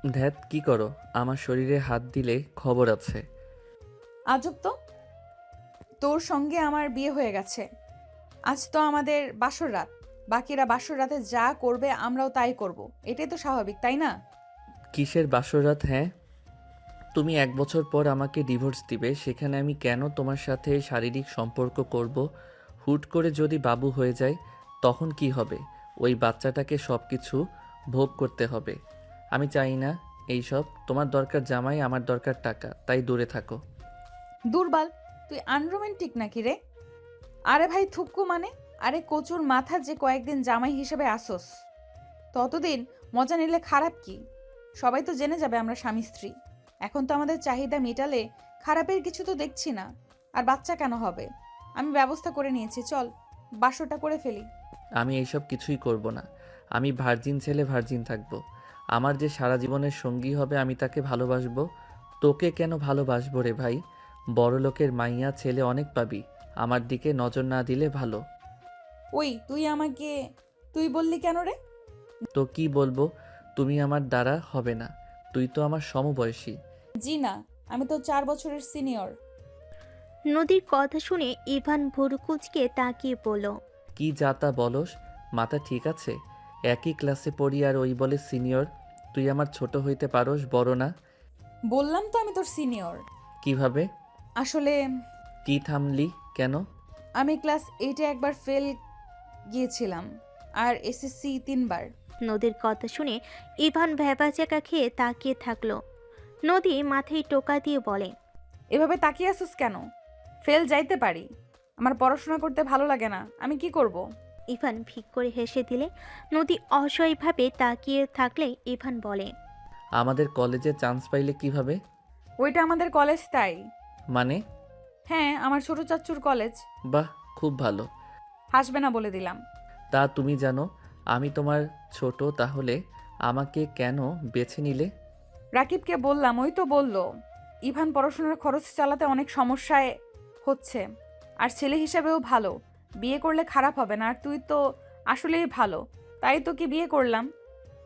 ধ্যাত কি করো? আমার শরীরে হাত দিলে খবর আছে। আজব তো, তোর সঙ্গে আমার বিয়ে হয়ে গেছে। আজ তো আমাদের বাসর রাত। বাকিরা বাসর রাতে যা করবে আমরাও তাই করব। এটাই তো স্বাভাবিক, তাই না? কিসের বাসরাত? হ্যাঁ, তুমি 1 বছর পর আমাকে ডিভোর্স দিবে, সেখানে আমি কেন তোমার সাথে শারীরিক সম্পর্ক করব? হুট করে যদি বাবু হয়ে যায় তখন কি হবে? ওই বাচ্চাটাকে সব কিছু ভোগ করতে হবে। আমি চাই না এইসব। তোমার দরকার জামাই, আমার দরকার টাকা, তাই দূরে থাকো। দুর্বল, তুই আনরোমান্টিক নাকি রে? আরে ভাই থুক্কু মানে, আরে কচুর মাথা যে কয়েকদিন জামাই হিসেবে আসোস, ততদিন মজা নিলে খারাপ কি? সবাই তো জেনে যাবে আমরা স্বামী স্ত্রী। এখন তো আমাদের চাহিদা মেটালে খারাপের কিছু তো দেখছি না। আর বাচ্চা কেন হবে? আমি ব্যবস্থা করে নিয়েছি, চল বাসরটা করে ফেলি। আমি এইসব কিছুই করব না। আমি ভার্জিন ছেলে, ভার্জিন থাকবো। আমার যে সারা জীবনের সঙ্গী হবে আমি তাকে ভালোবাসবো। তোকে কেন ভালোবাসবো রে ভাই? বড়লোকের মাইয়া ছেলে অনেক পাবি, আমার দিকে নজর না দিলে ভালো। ওই তুই আমাকে তুই বললি কেন রে? তো কি বলবো? তুমি আমার দ্বারা হবে না, তুই তো আমার সমবয়সী। জি না, আমি তো 4 বছরের সিনিয়র। নদীর কথা শুনে ইভান ভুরুকুচকে তাকিয়ে বলল, কি যাতা বলস? মাথা ঠিক আছে? একই ক্লাসে পড়ি আর ওই বলে সিনিয়র। তুই আমার ছোট হইতে পারস, বড় না? বললাম তো আমি তোর সিনিয়র। কিভাবে? আসলে কি থামলি কেন? আমি ক্লাস 8-এ একবার ফেল গিয়েছিলাম, আর এসএসসি 3বার। নদীর কথা শুনে ইভান ভ্যাবাচ্যাকা খেয়ে তাকিয়ে থাকলো। নদী মাথায় টোকা দিয়ে বলে, এভাবে তাকিয়ে আসিস কেন? ফেল যাইতে পারি, আমার পড়াশোনা করতে ভালো লাগে না, আমি কি করব? ইভান ফিক করে হেসে দিলে নদী অসহায়ভাবে তাকিয়ে থাকলে ইভান বলে, আমাদের কলেজে চান্স পাইলে কিভাবে? ওইটা আমাদের কলেজ, তাই। মানে? হ্যাঁ, আমার ছোট চাচ্চুর কলেজ। বাহ, খুব ভালো। হাসবে না বলে দিলাম। তা তুমি জানো আমি তোমার ছোট, তাহলে আমাকে কেন বেছে নিলে? রাকিবকে বললাম, ওই তো বলল ইভান পড়াশোনার খরচ চালাতে অনেক সমস্যায় হচ্ছে, আর ছেলে হিসাবেও ভালো, বিয়ে করলে খারাপ হবে না, আর তুই তো আসলেই ভালো, তাই তোকে বিয়ে করলাম।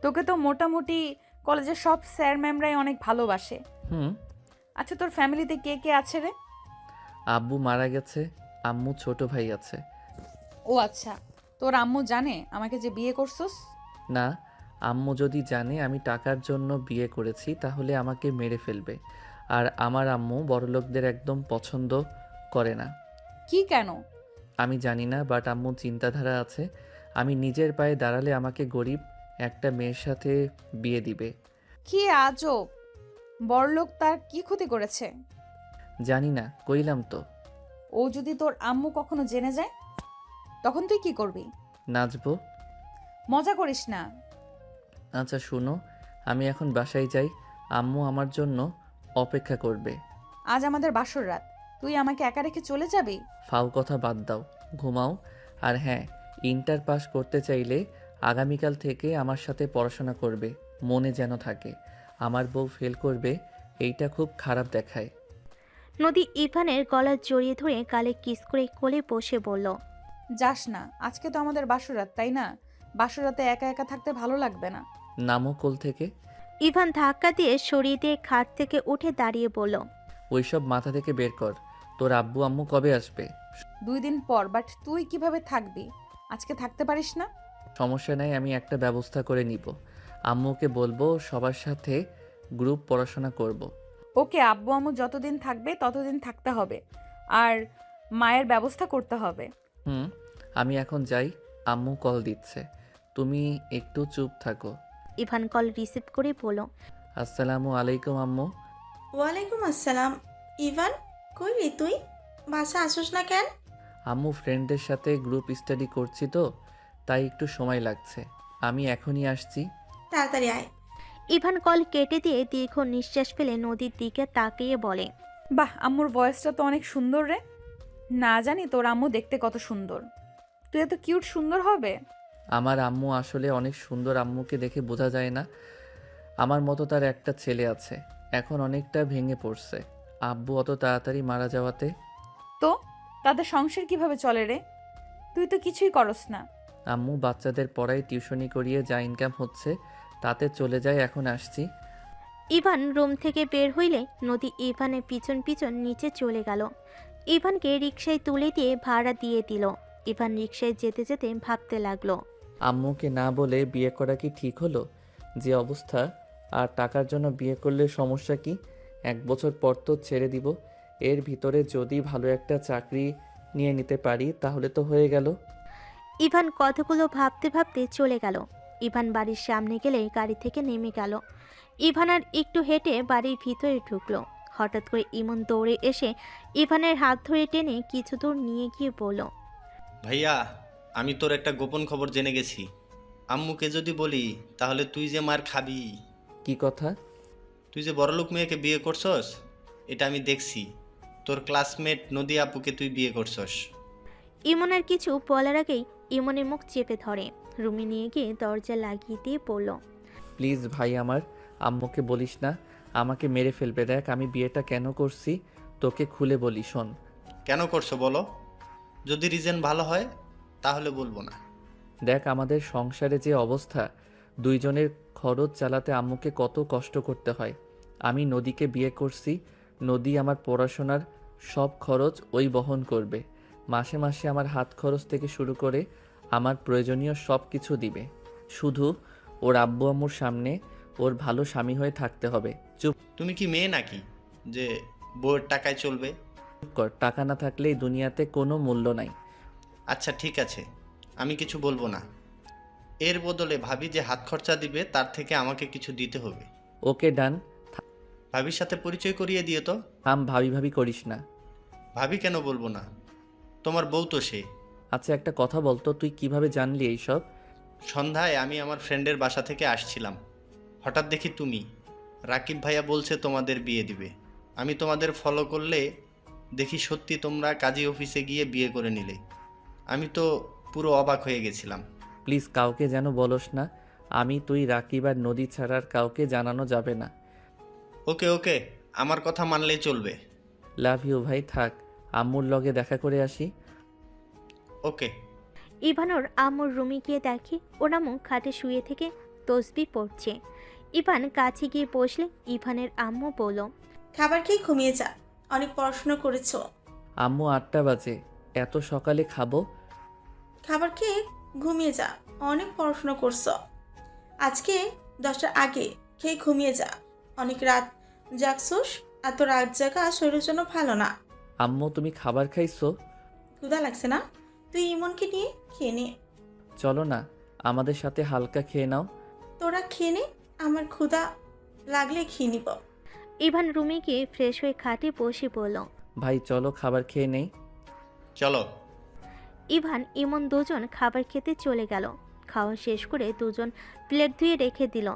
তোকে তো মোটামুটি কলেজের সব স্যার ম্যামরাই অনেক ভালোবাসে। হুম। আচ্ছা, তোর ফ্যামিলিতে কে কে আছে রে? আব্বু মারা গেছে, আম্মু ছোট ভাই আছে। ও আচ্ছা, তোর আম্মু জানে আমাকে যে বিয়ে করছস? না, আম্মু যদি জানে আমি টাকার জন্য বিয়ে করেছি তাহলে আমাকে মেরে ফেলবে। আর আমার আম্মু বড়লোকদের একদম পছন্দ করে না। কি কেন? আমি জানি না, বাট আম্মুর চিন্তাধারা আছে আমি নিজের পায়ে দাঁড়ালে আমাকে গরিব একটা মেয়ের সাথে বিয়ে দিবে। কি আজব, বড়লোক তার কি ক্ষতি করেছে? জানি না, কইলাম তো। ও যদি তোর আম্মু কখনো জেনে যায়, তখন তুই কি করবি? নাচবো। মজা করিস না। আচ্ছা শুনো, আমি এখন বাসায় যাই, আম্মু আমার জন্য অপেক্ষা করবে। আজ আমাদের বাসর রাত, তুই আমাকে একা রেখে চলে যাবি? ফাও কথা বাদ দাও, ঘুমাও। আর হ্যাঁ, ইন্টার পাস করতে চাইলে আগামীকাল থেকে আমার সাথে পড়াশোনা করবে, মনে যেন থাকে। আমার বউ ফেল করবে, এইটা খুব খারাপ দেখায়। নদী ইভানের গলা জড়িয়ে ধরে গালে কিস করে কোলে বসে বলল, যাস না, আজকে তো আমাদের বাসর রাত, তাই না? বাসর রাতে একা একা থাকতে ভালো লাগবে না। নামো কোল থেকে। ইভান ধাক্কা দিয়ে সরিয়ে দিয়ে খাট থেকে উঠে দাঁড়িয়ে বলল, ওইসব মাথা থেকে বের কর। তোর আব্বু আম্মু কবে আসবে? 2 দিন পর, বাট তুই কিভাবে থাকবি? আজকে থাকতে পারিস না? সমস্যা নাই, আমি একটা ব্যবস্থা করে নিব। আম্মুকে বলবো সবার সাথে গ্রুপ পড়াশোনা করব। ওকে, আব্বু আম্মু যতদিন থাকবে ততদিন থাকতে হবে, আর মায়ের ব্যবস্থা করতে হবে। হুম। আমি এখন যাই, আম্মু কল দিচ্ছে, তুমি একটু চুপ থাকো। ইভান কল রিসিভ করে বলল, আসসালামু আলাইকুম আম্মু। ওয়ালাইকুম আসসালাম। ইভান, কই রে তুই? বাসা আসোস না কেন? আম্মু ফ্রেন্ডদের সাথে গ্রুপ স্টাডি করছি তো, তাই একটু সময় লাগছে। আমি এখনই আসছি। তাড়াতাড়ি আয়। ইভান কল কেটে দিয়ে দীর্ঘ নিঃশ্বাস ফেলে নদীর দিকে তাকিয়ে বলে, বাহ, আম্মুর ভয়েসটা তো অনেক সুন্দর রে। না জানি তোর আম্মু দেখতে কত সুন্দর। তুই এত কিউট সুন্দর হবে? আমার আম্মু আসলে অনেক সুন্দর, আম্মুকে দেখে বোঝা যায় না। আমার মতো তার একটা ছেলে আছে, এখন অনেকটা ভেঙে পড়ছে আব্বু অত তাড়াতাড়ি মারা যাওয়াতে। তো তাদের সংসার কিভাবে চলে রে? তুই তো কিছুই করস না। আম্মু বাচ্চাদের পড়ায়, টিউশনি করিয়ে যা ইনকাম হচ্ছে তাতে চলে যায়। এখন আসছি, ইভান রুম থেকে বের হইলে নদী ইভানের পিছন পিছন নিচে চলে গেল। ইভানকে রিকশায় তুলে দিয়ে ভাড়া দিয়ে দিল। ইভান রিকশায় যেতে যেতে ভাবতে লাগলো, আম্মুকে না বলে বিয়ে করা কি ঠিক হলো? যে অবস্থা, আর টাকার জন্য বিয়ে করলে সমস্যা কি? 1 বছর পর তো ছেড়ে দিব। এর ভিতরে যদি ভালো একটা চাকরি নিয়ে নিতে পারি তাহলে তো হয়ে গেল। ইভান কথাগুলো ভাবতে ভাবতে চলে গেল। ইভান বাড়ির সামনে গেলে গাড়ি থেকে নেমে গেল। ইভান আর একটু হেঁটে বাড়ির ভিতরে ঢুকলো। হঠাৎ করে ইমন দৌড়ে এসে ইভানের হাত ধরে টেনে কিছু দূর নিয়ে গিয়ে বলল, ভাইয়া, আমি তোর একটা গোপন খবর জেনে গেছি। আম্মুকে যদি বলি তাহলে তুই যে মার খাবি। কি কথা? তুই যে বড়লোক মেয়েকে বিয়ে করছস, এটা আমি দেখছি। তোর ক্লাসমেট নদী আপুকে তুই বিয়ে করছস। ইমনের কিছু বলার আগেই ইমনের মুখ চেপে ধরে রুমে নিয়ে গিয়ে দরজা লাগিয়ে দিয়ে বলল, প্লিজ ভাই, আমার আম্মুকে বলিস না, আমাকে মেরে ফেলবে। দেখ আমি বিয়েটা কেন করছি, তোকে খুলে বলি, শোন। কেন করছো বলো? যদি রিজন ভালো হয় তাহলে বলবো না। দেখ আমাদের সংসারে যে অবস্থা, দুইজনের খরচ চালাতে আম্মুকে কত কষ্ট করতে হয়। আমি নদীকে বিয়ে করছি, নদী আমার পড়াশোনার সব খরচ ওই বহন করবে। মাসে মাসে আমার হাত খরচ থেকে শুরু করে আমার প্রয়োজনীয় সব কিছু দিবে। শুধু ওর আব্বু আম্মুর সামনে ওর ভালো স্বামী হয়ে থাকতে হবে। চুপ তুমি কি মেয়ে নাকি যে বউয়ের টাকায় চলবে? কর, টাকা না থাকলে এই দুনিয়াতে কোনো মূল্য নাই। আচ্ছা ঠিক আছে, আমি কিছু বলবো না। এর বদলে ভাবি যে হাত খরচা দিবে তার থেকে আমাকে কিছু দিতে হবে। ওকে ডান। ভাবির সাথে পরিচয় করিয়ে দিয়ে তো। থাম, ভাবি ভাবি করিস না। ভাবি কেন বলবো না? তোমার বউ তো সে। আচ্ছা একটা কথা বলতো, তুই কিভাবে জানলি এইসব? সন্ধ্যায় আমি আমার ফ্রেন্ডের বাসা থেকে আসছিলাম, হঠাৎ দেখি তুমি। রাকিব ভাইয়া বলছে তোমাদের বিয়ে দিবে। আমি তোমাদের ফলো করলে দেখি সত্যি তোমরা কাজী অফিসে গিয়ে বিয়ে করে নিলে। আমি তো পুরো অবাক হয়ে গেছিলাম। প্লিজ কাউকে যেন বলস না। আমি, তুই, রাকিব আর নদী ছাড়া আর কাউকে জানানো যাবে না। ওকে ওকে, আমার কথা মানলেই চলবে। লাভ ইউ ভাই, থাক, আম্মুর লগে দেখা করে আসি। ওকে। ইভান ওর আম্মুর রুমে গিয়ে দেখে ওর আম্মু খাটে শুয়ে থেকে তসবি পড়ছে। ইভান কাছে গিয়ে বসলে ইভানের আম্মু বলল, খাবার খেয়ে ঘুমিয়ে যা, অনেক পড়াশোনা করেছো। আম্মু 8টা বাজে, এত সকালে খাবো? খাবার খেয়ে ঘুমিয়ে যা, অনেক পড়াশোনা করছো। আজকে 10টার আগে খেয়ে ঘুমিয়ে যা, অনেক রাত জাগছোস। এত রাত জাগা শরীরের জন্য ভালো না। আম্মু তুমি খাবার খাইছো? ক্ষুধা লাগছে না? তুই ইমনকে নিয়ে খেয়ে নে। চলো না, আমাদের সাথে হালকা খেয়ে নাও। তোরা খেয়ে নে, আমার ক্ষুধা লাগলে খেয়ে নিব। ইভান রুমে গিয়ে ফ্রেশ হয়ে খাটে বসে বলল, ভাই চলো খাবার খেয়ে নেই। চলো। ইভান ইমন দুজন খাবার খেতে চলে গেল। খাওয়া শেষ করে দুজন প্লেট ধুয়ে রেখে দিল।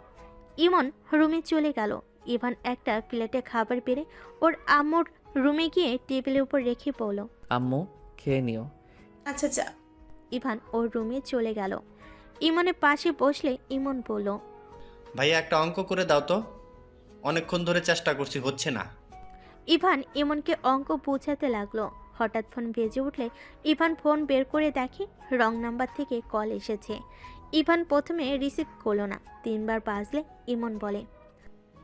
ইমন রুমে চলে গেল। ইভান একটা প্লেটে খাবার বেড়ে ওর আম্মুর রুমে গিয়ে টেবিলের উপর রেখে বলল, আম্মু খেয়ে নিও। আচ্ছা যা। ইভান ওর রুমে চলে গেল। ইমনের পাশে বসলে ইমন বলল, ভাইয়া একটা অঙ্ক করে দাও তো, অনেকক্ষণ ধরে চেষ্টা করছি, হচ্ছে না। ইভান ইমনকে অঙ্ক বোঝাতে লাগলো। হঠাৎ ফোন বেজে উঠলে ইভান ফোন বের করে দেখে রং নাম্বার থেকে কল এসেছে। ইভান প্রথমে রিসিভ করলো না। 3বার বাজলে ইমন বলে,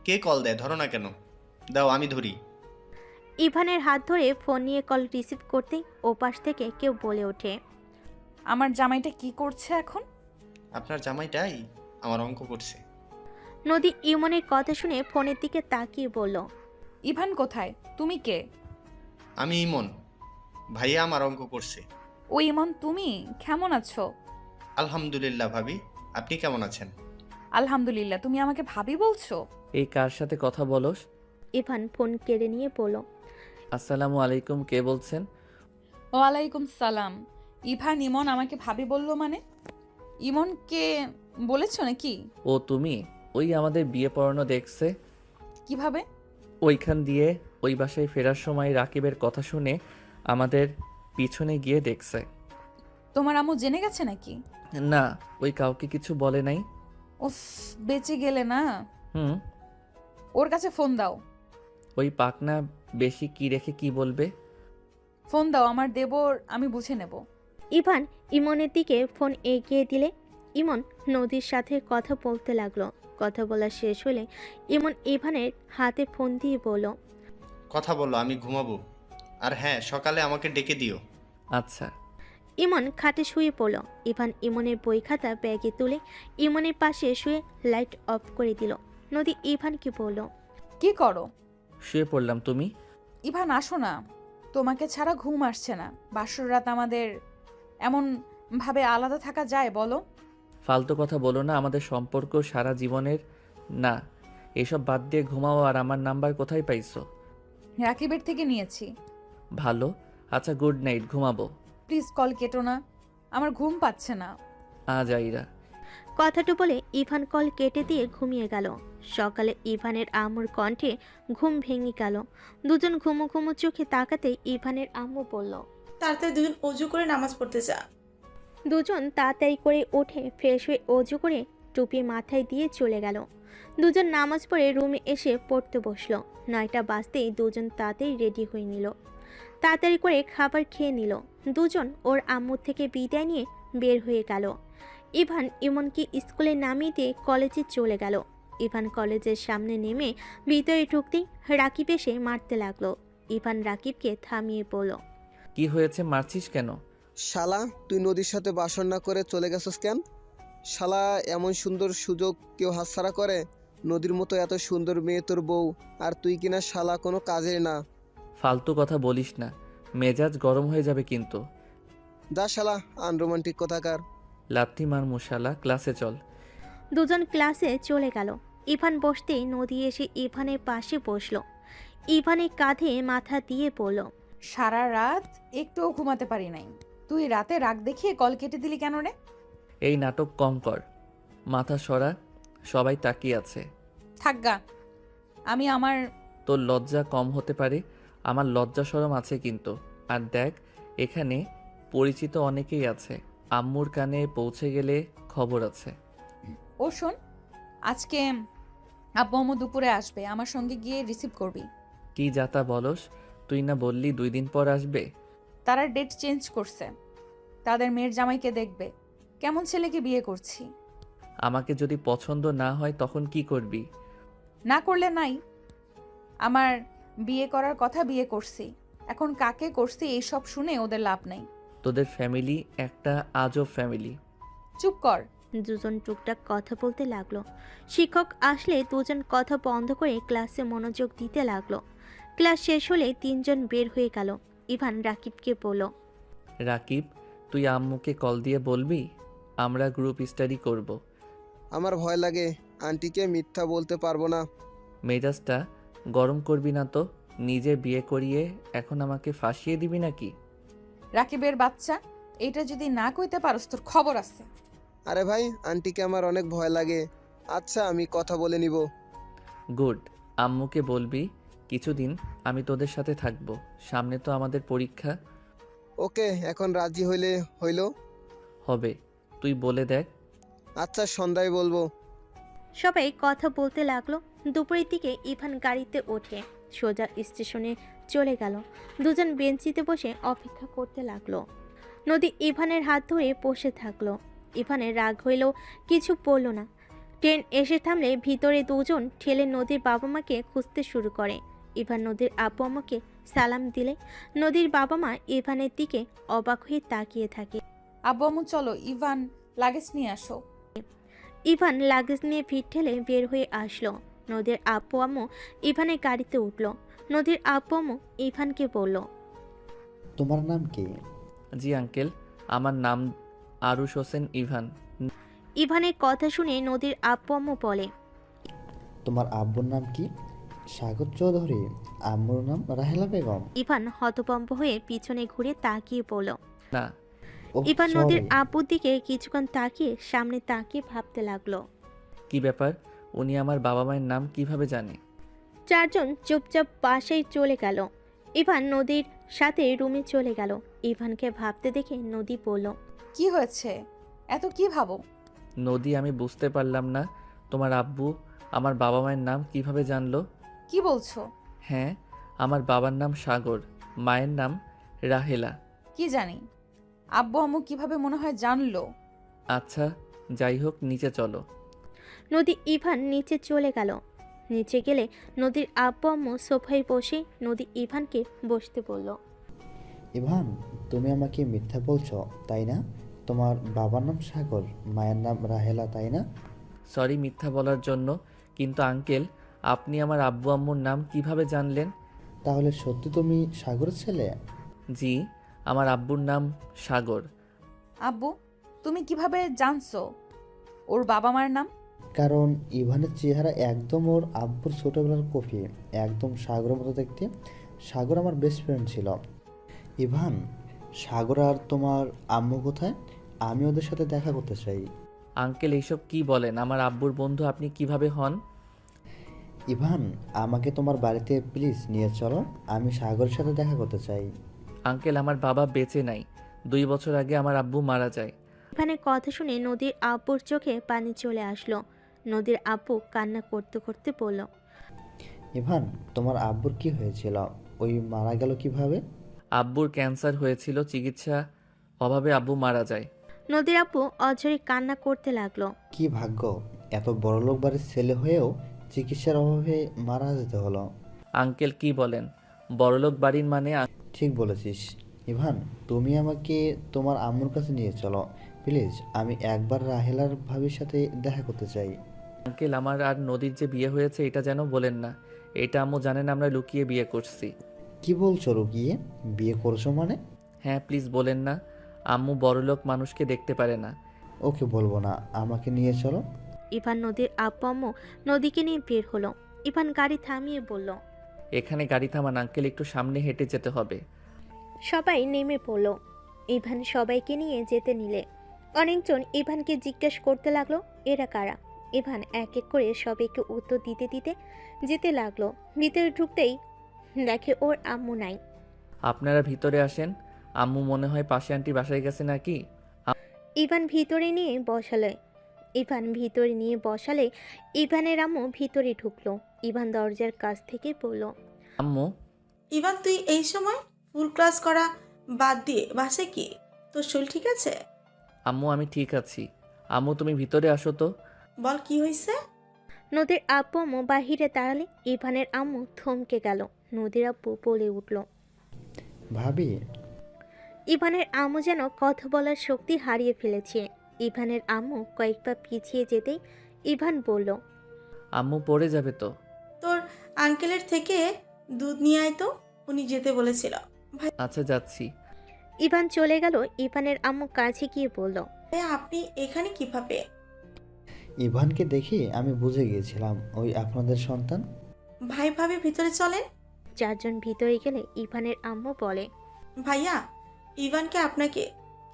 কে কল দেয়, ধরো না কেন? দাও আমি ধরি। ইভানের হাত ধরে ফোন নিয়ে কল রিসিভ করতেই ওপাশ থেকে কেউ বলে ওঠে, আমার জামাইটা কি করছে এখন? আপনার জামাইটাই আমার অঙ্ক করছে। নদী ইমনের কথা শুনে ফোনের দিকে তাকিয়ে বলল, ইভান কোথায়? তুমি কে? আমি ইমন, ভাইয়া আমার অঙ্ক করছে। ও ইমন, তুমি কেমন আছো? আলহামদুলিল্লাহ ভাবি, আপনি কেমন আছেন? আলহামদুলিল্লাহ। তুমি আমাকে ভাবি বলছো? এই কার সাথে কথা বলস? ইভান ফোন কেড়ে নিয়ে বলল, আসসালামু আলাইকুম, কে বলছেন? ওয়ালাইকুম সালাম। ইভান ইমন আমাকে ভাবি বললো মানে? ইমনকে বলেছো নাকি? ও তুমি? ওই আমাদের বিয়ে পড়ানো দেখছে, কিভাবে? ওইখান দিয়ে ওই বাসায় ফেরার সময় রাকিবের কথা শুনে আমাদের পিছনে গিয়ে দেখছে। তোমার আম্মু জেনে গেছে নাকি? না, ওই কাউকে কিছু বলে নাই। উফ, বেঁচে গেলে না। হুম। ওর কাছে ফোন দাও। ওই পাকনা বেশি কি রেখে কি বলবে? ফোন দাও, আমার দেবর, আমি বুঝে নেব। ইভান ইমনের দিকে ফোন এগিয়ে দিলে ইমন নদীর সাথে কথা বলতে লাগলো। কথা বলা শেষ হলে ইমন ইভানের হাতে ফোন দিয়ে বলল, কথা বলো, আমি ঘুমাবো। আর হ্যাঁ, সকালে আমাকে ডেকে দিও। আচ্ছা। ইমন খাটে শুয়ে পড়ল। ইভান ইমনের বই খাতা ব্যাগে তুলে ইমনের পাশে শুয়ে লাইট অফ করে দিল। নদী ইভানকে বলল, কি করো? শুয়ে পড়লাম, তুমি? ইভান আসো না, তোমাকে ছাড়া ঘুম আসছে না। বাসর রাত আমাদের এমন ভাবে আলাদা থাকা যায় বলো? ফালতু কথা বলো না, আমাদের সম্পর্ক সারা জীবনের না। এসব বাদ দিয়ে ঘুমাও। আর আমার নাম্বার কোথায় পাইছো? রাকিবের থেকে নিয়েছি। ভালো। আচ্ছা, গুড নাইট, ঘুমাবো। প্লিজ কল কেটো না, আমার ঘুম পাচ্ছে না। আজ আইরা। কথাটা বলে ইভান কল কেটে দিয়ে ঘুমিয়ে গেল। সকালে ইভানের আম্মুর কণ্ঠে ঘুম ভেঙে গেল। দুজন ঘুমো ঘুমো চোখে তাকাতেই ইভানের আম্মু বলল, তাড়াতাড়ি দুজন অজু করে নামাজ পড়তে যা। দুজন তাড়াতাড়ি করে উঠে ফ্রেশ হয়ে অজু করে টুপি মাথায় দিয়ে চলে গেল। দুজন নামাজ পড়ে রুমে এসে পড়তে বসলো। 9টা বাজতেই দুজন তাড়াতাড়ি রেডি হয়ে নিল। তাড়াতাড়ি করে খাবার খেয়ে নিল। দুজন ওর আম্মুর থেকে বিদায় নিয়ে বের হয়ে গেল। ইভান ইমনকে স্কুলে নামিয়ে দিয়ে কলেজে চলে গেল। ইভান কলেজের সামনে নেমে ভিতরে ঢুকতেই রাকিব এসে মারতে লাগলো। ইভান রাকিবকে থামিয়ে বলল, কি হয়েছে, মারছিস কেন? শালা, তুই নদীর সাথে বাসর না করে চলে গেছস কেন? শালা, এমন সুন্দর সুযোগ কেউ হাতছাড়া করে? নদীর মতো এত সুন্দর মেয়ে তোর বউ, আর তুই কিনা শালা কোনো কাজের না। ফালতু কথা বলিস না, মেজাজ গরম হয়ে যাবে কিন্তু। যা শালা, আনরোমান্টিক কথাকার। লাথি মার মশালা, ক্লাসে চল। দুজন ক্লাসে চলে গেল। ইভান বসতেই নদী এসে ইভানের পাশে বসলো। ইভানের কাঁধে মাথা দিয়ে বলল, সারা রাত একটুও ঘুমাতে পারি নাই। তুই রাতে রাগ দেখিয়ে কল কেটে দিলি কেন রে? এই নাটক কম কর, মাথা সরা, সবাই তাকিয়ে আছে। থাকগা, আমি আমার তোর লজ্জা কম হতে পারে, আমার লজ্জা শরম আছে কিন্তু। আর দেখ, এখানে পরিচিত অনেকেই আছে, আম্মুর কানে পৌঁছে গেলে খবর আছে। ও শোন, আজকে আব্বু আম্মু দুপুরে আসবে, আমার সঙ্গে গিয়ে রিসিভ করবি। কি যাতা বলস? তুই না বললি 2 দিন পর আসবে? তারা ডেট চেঞ্জ করছে, তাদের মেয়ের জামাইকে দেখবে। কেমন ছেলেকে বিয়ে করছি। আমাকে যদি পছন্দ না হয় তখন কি করবি? না করলে নাই, আমার বিয়ে করার কথা বিয়ে করছি। এখন কাকে করছি এইসব শুনে ওদের লাভ নেই। তোদের ফ্যামিলি একটা আজব ফ্যামিলি। চুপ কর। দুজন টুকটাক কথা বলতে লাগলো। শিক্ষক আসলে দুজন কথা বন্ধ করে ক্লাসে মনোযোগ দিতে লাগলো। ক্লাস শেষ হলে তিনজন বের হয়ে গেল। ইভান রাকিবকে বলল, রাকিব, তুই আম্মুকে কল দিয়ে বলবি আমরা গ্রুপ স্টাডি করব। আমার ভয় লাগে, আন্টিকে মিথ্যা বলতে পারবো না। মেজাজটা গরম করবি না তো। নিজে বিয়ে করিয়ে এখন আমাকে ফাঁসিয়ে দিবি নাকি? রাকিবের বাচ্চা, এটা যদি না কইতে পারস তোর খবর আছে। আরে ভাই, আন্টিকে আমার অনেক ভয় লাগে। আচ্ছা, আমি কথা বলে নিব। গুড। আম্মুকে বলবি কিছুদিন আমি তোদের সাথে থাকবো, সামনে তো আমাদের পরীক্ষা। ওকে, এখন রাজি হইলে হইল। হবে, তুই বলে দেখ। আচ্ছা, সন্ধ্যায় বলবো। সবাই কথা বলতে লাগলো। দুপুরের দিকে ইভান গাড়িতে ওঠে সোজা স্টেশনে চলে গেল। দুজন বেঞ্চিতে বসে অপেক্ষা করতে লাগলো। নদী ইভানের হাত ধরে বসে থাকলো। ইভানের রাগ হইলেও কিছু বলল না। ট্রেন এসে থামলে ভিতরে দুজন ঠেলে নদীর বাবা মাকে খুঁজতে শুরু করে। ইভান নদীর আব্বু আম্মাকে সালাম দিলে নদীর বাবা মা ইভানের দিকে অবাক হয়ে তাকিয়ে থাকে। আব্বু আম্মু চলো, ইভান লাগেজ নিয়ে আসো। ইভান লাগেজ নিয়ে ভিড় ঠেলে বের হয়ে আসলো। নদীর আব্বু আম্মু ইভানের গাড়িতে উঠল। নদীর আব্বু আম্মু ইভানকে বলল, তোমার নাম কি? জি আঙ্কেল, আমার নাম আরুশ হোসেন ইভান। ইভানের কথা শুনে নদীর আব্বু আম্মু বলে, তোমার আব্বুর নাম কি? সাগর চৌধুরী। আম্মুর নাম রাহেলা বেগম। ইভান হতভম্ব হয়ে পিছনে ঘুরে তাকিয়ে বলল। না। ওহ, ইভান sorry। নদীর আব্বুর দিকে কিছুক্ষণ তাকিয়ে সামনে তাকিয়ে ভাবতে লাগলো। কি ব্যাপার, উনি আমার বাবা মায়ের নাম কিভাবে জানে? চারজন চুপচাপ বাসায় চলে গেল। ইভান নদীর সাথে রুমে চলে গেল। ইভানকে ভাবতে দেখে নদী বলল, কি হয়েছে, এত কি ভাবো? নদী, আমি বুঝতে পারলাম না, তোমার আব্বু আমার বাবা মায়ের নাম কিভাবে জানলো? কি বলছো? হ্যাঁ, আমার বাবার নাম সাগর, মায়ের নাম রাহেলা। কি জানি, আব্বু আম্মু কিভাবে মনে হয় জানলো? আচ্ছা, যাই হোক, নিচে চলো। নদী ইভান নিচে চলে গেল। নিচে গেলে নদীর আব্বু আম্মু সোফায় বসে নদী ইভানকে বসতে বলল। ইভান, তুমি আমাকে মিথ্যা বলছো তাই না? তোমার বাবার নাম সাগর, মায়ের নাম রাহেলা, তাই না? সরি মিথ্যা বলার জন্য, কিন্তু আঙ্কেল আপনি আমার আব্বু আম্মুর নাম কিভাবে জানলেন? তাহলে সত্যি তুমি সাগরের ছেলে? জি, আমার আব্বুর নাম সাগর। আব্বু, তুমি কিভাবে জানছো ওর বাবা মার নাম? কারণ ইভানের চেহারা একদম ওর আব্বুর ছোটবেলার কপি, একদম সাগরের মতো দেখতে। সাগর আমার বেস্ট ফ্রেন্ড ছিল। ইভান, সাগর আর তোমার আম্মু কোথায়? আমি ওদের সাথে দেখা করতে চাই। আঙ্কেল এইসব কি বলেন? আমার আব্বুর বন্ধু আপনি কিভাবে হন? ইভান, আমাকে তোমার বাড়িতে প্লিজ নিয়ে চলো, আমি সাগরের সাথে দেখা করতে চাই। আঙ্কেল আমার বাবা বেঁচে নাই, 2 বছর আগে আমার আব্বু মারা যায়। ইভানের কথা শুনে নদীর আব্বুর চোখে পানি চলে আসলো। নদীর আব্বু কান্না করতে করতে বলল। ইভান, তোমার আব্বুর কি হয়েছিল? ওই মারা গেল কিভাবে? আব্বুর ক্যান্সার হয়েছিল, চিকিৎসা অভাবে আব্বু মারা যায়। নদীর আব্বু অঝরে কান্না করতে লাগলো। কি ভাগ্য, এত বড়লোক বাড়ির ছেলে হয়েও চিকিৎসার অভাবে মারা যেতে হলো। আঙ্কেল কি বলেন? বড়লোক বাড়ির মানে ঠিক বলেছিস। ইভান, তুমি আমাকে তোমার আম্মুর কাছে নিয়ে চলো প্লিজ, আমি একবার রাহেলার ভাবির সাথে দেখা করতে চাই। আঙ্কেল আমার আর নদীর যে বিয়ে হয়েছে এটা যেন বলেন না। এটা আম্মু জানেন আমরা লুকিয়ে বিয়ে করছি। কি বলছো রুকিয়ে? বিয়ে করছো মানে? হ্যাঁ প্লিজ বলেন না, আম্মু বড়লোক মানুষকে দেখতে পারে না। ওকে বলবো না, আমাকে নিয়ে চলো। ইভান নদীর আব্বু আম্মু নদীকে নিয়ে বের হলো। ইভান গাড়ি থামিয়ে বলল। এখানে গাড়ি থামান আঙ্কেল, একটু সামনে হেঁটে যেতে হবে। সবাই নেমে পড়ল। ইভান সবাইকে নিয়ে যেতে নিলে অনেকজন ইভানকে জিজ্ঞেস করতে লাগলো এরা কারা। ইভান এক এক করে সবাইকে উত্তর দিতে দিতে যেতে লাগলো। ভিতরে ঢুকতেই দেখে ওর আম্মু নাই। আপনারা ভিতরে আসেন, আম্মু মনে হয় পাশে আন্টি বাসায় গেছে নাকি। ইভান ভিতরে নিয়ে বসালে ইভানের আম্মু ভিতরে ঢুকলো। ইভান দরজার কাছ থেকে বলল। আম্মু। ইভান, তুই এই সময় ফুল ক্লাস করা বাদ দিয়ে বাসে কি? তোর শরীর ঠিক আছে? আম্মু আমি ঠিক আছি। আম্মু তুমি ভিতরে আসো তো। বল কি হয়েছে? নদীর আব্বু আম্মু বাহিরে দাঁড়ালে ইভানের আম্মু থমকে গেল। নদীর আব্বু বলে উঠল। ভাবি। ইভানের আম্মু যেন কথা বলার শক্তি হারিয়ে ফেলেছে। ইভানের আম্মু কয়েক পা পিছিয়ে যেতেই ইভান বলল। আম্মু পড়ে যাবে তো। তোর আঙ্কেলের থেকে দুধ নিয়ে আয় তো, উনি যেতে বলেছিল। আচ্ছা যাচ্ছি। ইভান চলে গেল। ইভানের আম্মু কাছে গিয়ে বলল। ভাইয়া, আপনি এখানে কিভাবে? ইভানকে দেখে আমি বুঝে গিয়েছিলাম ওই আপনাদের সন্তান। ভাই ভাবি ভিতরে চলেন। চারজন ভিতরে গেলে ইভানের আম্মু বলে। ভাইয়া, ইভানকে আপনাকে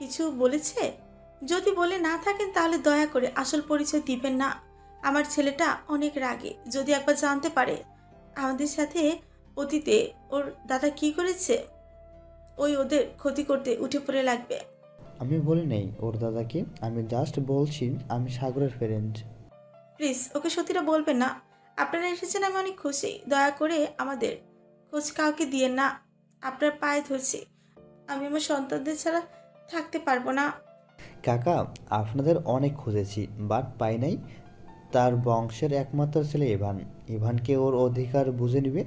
কিছু বলেছে? যদি বলে না থাকেন তাহলে দয়া করে আসল পরিচয় দিবেন না। আমার ছেলেটা অনেক রাগে, যদি একবার জানতে পারে আমাদের সাথে অতীতে ওর দাদা কি করেছে, ওদের ক্ষতি করতে উঠে পড়ে লাগবে। আমি বলি নেই ওর দাদাকে, আমি জাস্ট বলছি আমি সাগরের ফ্রেন্ড। প্লিজ ওকে সত্যিটা বলবেন না। আপনারা এসেছেন, আমি অনেক খুশি। দয়া করে আমাদের খোঁজ কাউকে দিয়েন না, আপনার পায়ে ধরছি। আমি আমার সন্তানদের ছাড়া থাকতে পারবো না। কাকা, আপনাদের অনেক খুঁজেছি বাট পাই নাই। তার বংশের একমাত্র ছেলে ইভান। ইভানকে ওর অধিকার বুঝে নিবে।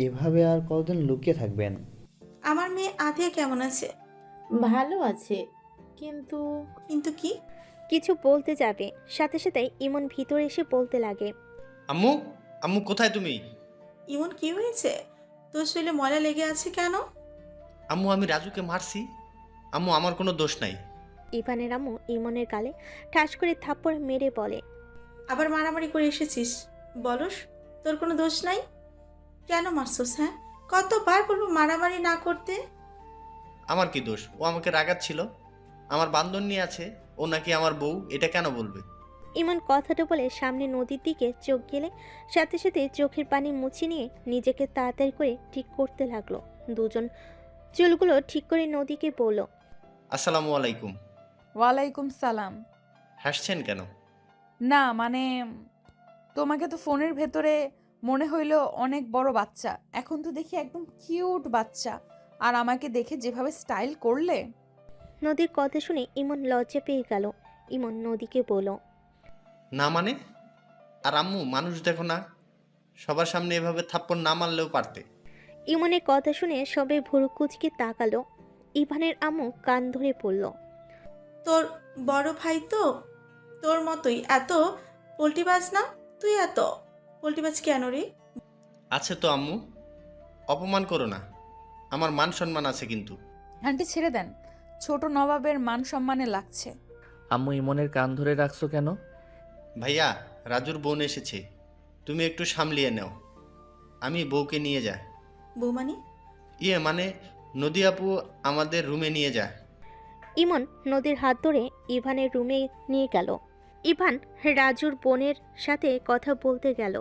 এভাবে আর কতদিন লুকিয়ে থাকবেন? আমার মেয়ে আধিয়া কেমন আছে? ভালো আছে, কিন্তু কিন্তু কি? কিছু বলতে যাবে সাথে সাথে ইমন ভিতরে এসে বলতে লাগে। আম্মু, আম্মু কোথায় তুমি? ইমন, কি হয়েছে? তোর শরীরে ময়লা লেগে আছে কেন? আম্মু আমি রাজুকে মারছি। আম্মু আমার কোনো দোষ নাই। ইভানের আম্মু ইমনের গালে ঠাস করে থাপ্পড় মেরে বলে। আবার মারামারি করে এসেছিস? বলস তোর কোনো দোষ নাই? কেন মারছস? হ্যাঁ, কতবার বলবো মারামারি না করতে? আমার কি দোষ? ও আমাকে রাগাচ্ছিল। আমার বান্ধন নিয়ে আছে, ও নাকি আমার বউ, এটা কেন বলবে? ইমন কথাটা বলে সামনে নদীর দিকে চোখ গেলে সাথে সাথে চোখের পানি মুছে নিয়ে নিজেকে তাড়াতাড়ি করে ঠিক করতে লাগলো। দুজন চুলগুলো ঠিক করে নদীকে বলল। আসসালামু আলাইকুম। ওয়ালাইকুম সালাম। হাসছেন কেন? না মানে, তোমাকে তো ফোনের ভেতরে মনে হইলো অনেক বড় বাচ্চা, এখন তো দেখি একদম কিউট বাচ্চা। আর আমাকে দেখে যেভাবে স্টাইল করলে। নদীর কথা শুনে ইমন লজ্জা পেয়ে গেল। ইমন নদীকে বলল। না মানে? আর আম্মু, মানুষ দেখো না, সবার সামনে এভাবে থাপ্পড় না মারলেও পারতে। ইমনের কথা শুনে সবাই ভুরু কুচকে তাকালো। ইভানের আম্মু কান ধরে পড়ল। তোর বড় ভাই তো তোর মতোই এত পোল্টিবাজ না? তুই এত পোল্টিবাজ কেন রে? আছে তো আম্মু, অপমান করো না, আমার মান সম্মান আছে কিন্তু। আন্টি ছেড়ে দেন, ছোট নবাবের মান সম্মানে লাগছে। আম্মু ইমনের কান ধরে রাখছো কেন? ভাইয়া, রাজুর বোন এসেছে, তুমি একটু সামলিয়ে নাও, আমি বউকে নিয়ে যাই। বৌমানি? মানে নদী আপু আমাদের রুমে নিয়ে যায়। ইমন নদীর হাত ধরে ইভানের রুমে নিয়ে গেল। ইভান রাজুর বোনের সাথে কথা বলতে গেল।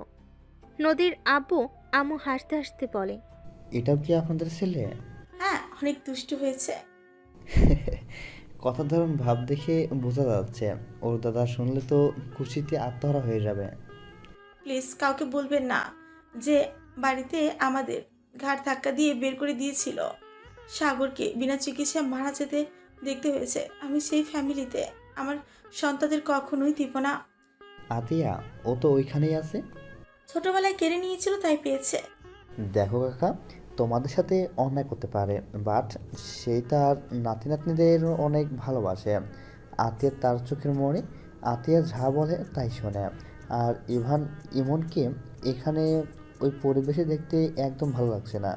নদীর আব্বু আম্মু হাসতে হাসতে বলে, এটাও কি আপনাদের ছেলে? হ্যাঁ, অনেক দুষ্টু হয়েছে। কথার ধরুন ভাব দেখে বোঝা যাচ্ছে ওর দাদা শুনলে তো খুশিতে আত্মহারা হয়ে যাবে। প্লিজ কাউকে বলবেন না যে বাড়িতে আমাদের ঘাড় ধাক্কা দিয়ে বের করে দিয়েছিল। সাগরকে বিনা চিকিৎসায় মারা যেতে দেখতে হয়েছে। আমি সেই ফ্যামিলিতে আমার সন্তানদের কখনোই দিব না। আতিয়া, ও তো ওইখানেই আছে। ছোটবেলায় কেড়ে নিয়েছিল, তাই পেয়েছে। দেখো কাকা, তোমাদের সাথে অন্যায় করতে পারে, বাট সেই তার নাতি নাতনিদের অনেক ভালোবাসে। আতিয়া তার চোখের মনে, আতিয়া যা বলে তাই শোনে। আর ইমনকে এখানে ওই পরিবেশে দেখতে একদম ভালো লাগছে না।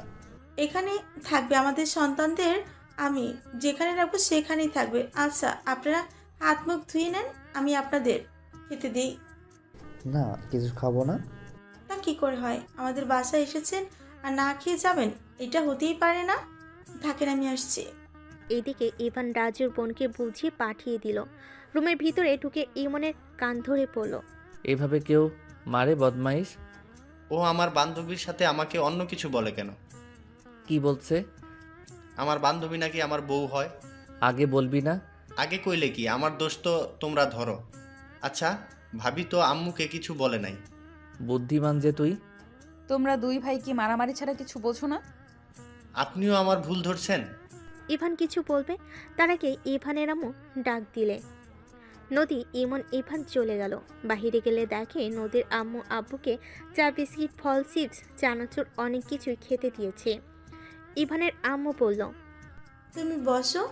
এখানে থাকবে আমাদের সন্তানদের, আমি যেখানে রাখবো সেখানেই থাকবে। আচ্ছা, আপনারা হাত মুখ ধুয়ে নেন, আমি আপনাদের খেতে দিই। না, কিছু খাবো না। তা কি করে হয়? আমাদের বাসায় এসেছেন আর না খেয়ে যাবেন? এটা হতেই পারে না। থাকেন, আমি আসছি। এদিকে ইভান রাজুর বোনকে বুঝিয়ে পাঠিয়ে দিল। রুমের ভিতরে ঢুকে ইমনের কান ধরে পড়ল। এভাবে কেউ মারে বদমাইশ? ও আমার বান্ধবীর সাথে আমাকে অন্য কিছু বলে কেন? কি বলছে? আমার বান্ধবী নাকি আমার বউ হয়। আগে বলবি না? আগে কইলে কি, আমার দোষ তো তোমরা ধরো। আচ্ছা, ভাবি তো আম্মুকে কিছু বলে নাই। বুদ্ধিমান যে তুই। তোমরা দুই ভাই কি মারামারি ছাড়া কিছু বোঝো না? আপনিও আমার ভুল ধরছেন। ইভান কিছু বলবে তার আগে ইভানের আম্মু ডাক দিলে। নদী ইমন ইভান চলে গেল। বাহিরে গেলে দেখে নদীর আম্মু আব্বুকে চা, বিস্কিট, ফল, চিপস, চানাচুর অনেক কিছুই খেতে দিয়েছে। ইভানের আম্মু বলল, তুমি বসো।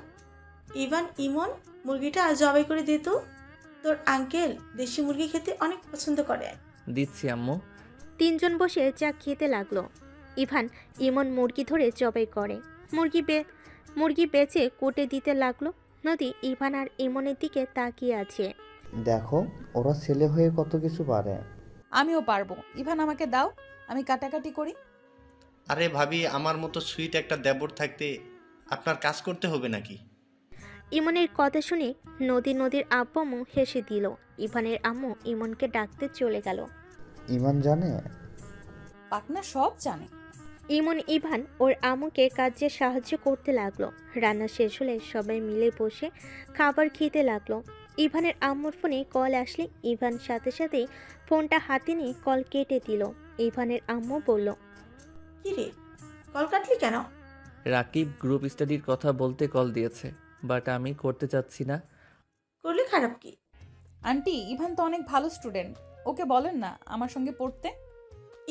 ইমন, মুরগিটা জবাই করে দে তো। তোর আঙ্কেল দেশি মুরগি খেতে অনেক পছন্দ করে। দিচ্ছি আম্মু। তিনজন বসে চা খেতে লাগলো। ইভান ইমন মুরগি ধরে জবাই করে। মুরগি বেচে কোটে দিতে লাগলো। নদী ইভান আর ইমনের দিকে তাকিয়ে আছে। দেখো, ওরা ছেলে হয়ে কত কিছু পারে। আমিও পারবো। ইভান আমাকে দাও, আমি কাটাকাটি করি। আরে ভাবি, আমার মতো সুইট একটা দেবর থাকতে আপনার কাজ করতে হবে নাকি? ইমনের কথা শুনে নদীর আব্বু আম্মু হেসে দিল। ইভানের আম্মু ইমনকে ডাকতে চলে গেল। ইমান জানে? পাকনা সব জানে। ইভান ওর আম্মুকে কাজে সাহায্য করতে লাগলো। রান্না শেষ হলে সবাই মিলে বসে খাবার খেতে লাগলো। ইভানের আম্মুর ফোনে কল আসলে ইভান সাথে সাথেই ফোনটা হাতে নিয়ে কল কেটে দিল। ইভানের আম্মু বলল, কি রে, কল কাটলি কেন? রাকিব গ্রুপ স্টাডির কথা বলতে কল দিয়েছে, বাট আমি করতে চাচ্ছি না। করলে খারাপ কি? আন্টি, ইভান তো অনেক ভালো স্টুডেন্ট, ওকে বলেন না আমার সঙ্গে পড়তে।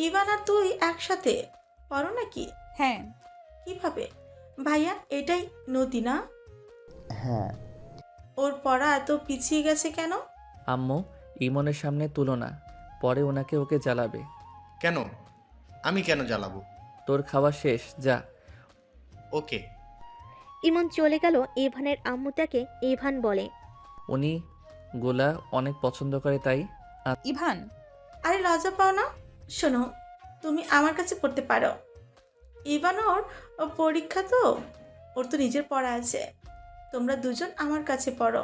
ইভান আর তুই একসাথে পড়ো নাকি? হ্যাঁ। কিভাবে? ভাইয়া, এটাই নদী না? হ্যাঁ। ওর পড়া এত পিছিয়ে গেছে কেন? আম্মু, ইমনের সামনে তুলো না, পরে ওকে জ্বালাবে। কেন? আমি কেন জ্বালাবো? তোর খাওয়া শেষ, যা। ওকে। ইমন চলে গেল। ইভানের আম্মু তাকে ইভান বলে, উনি গোলা অনেক পছন্দ করে তাই। ইভান, আরে লজ্জা পাও না? শোনো, তুমি আমার কাছে পড়তে পারো। ইভান ওর পরীক্ষা তো, ওর তো নিজের পড়া আছে। তোমরা দুজন আমার কাছে পড়ো।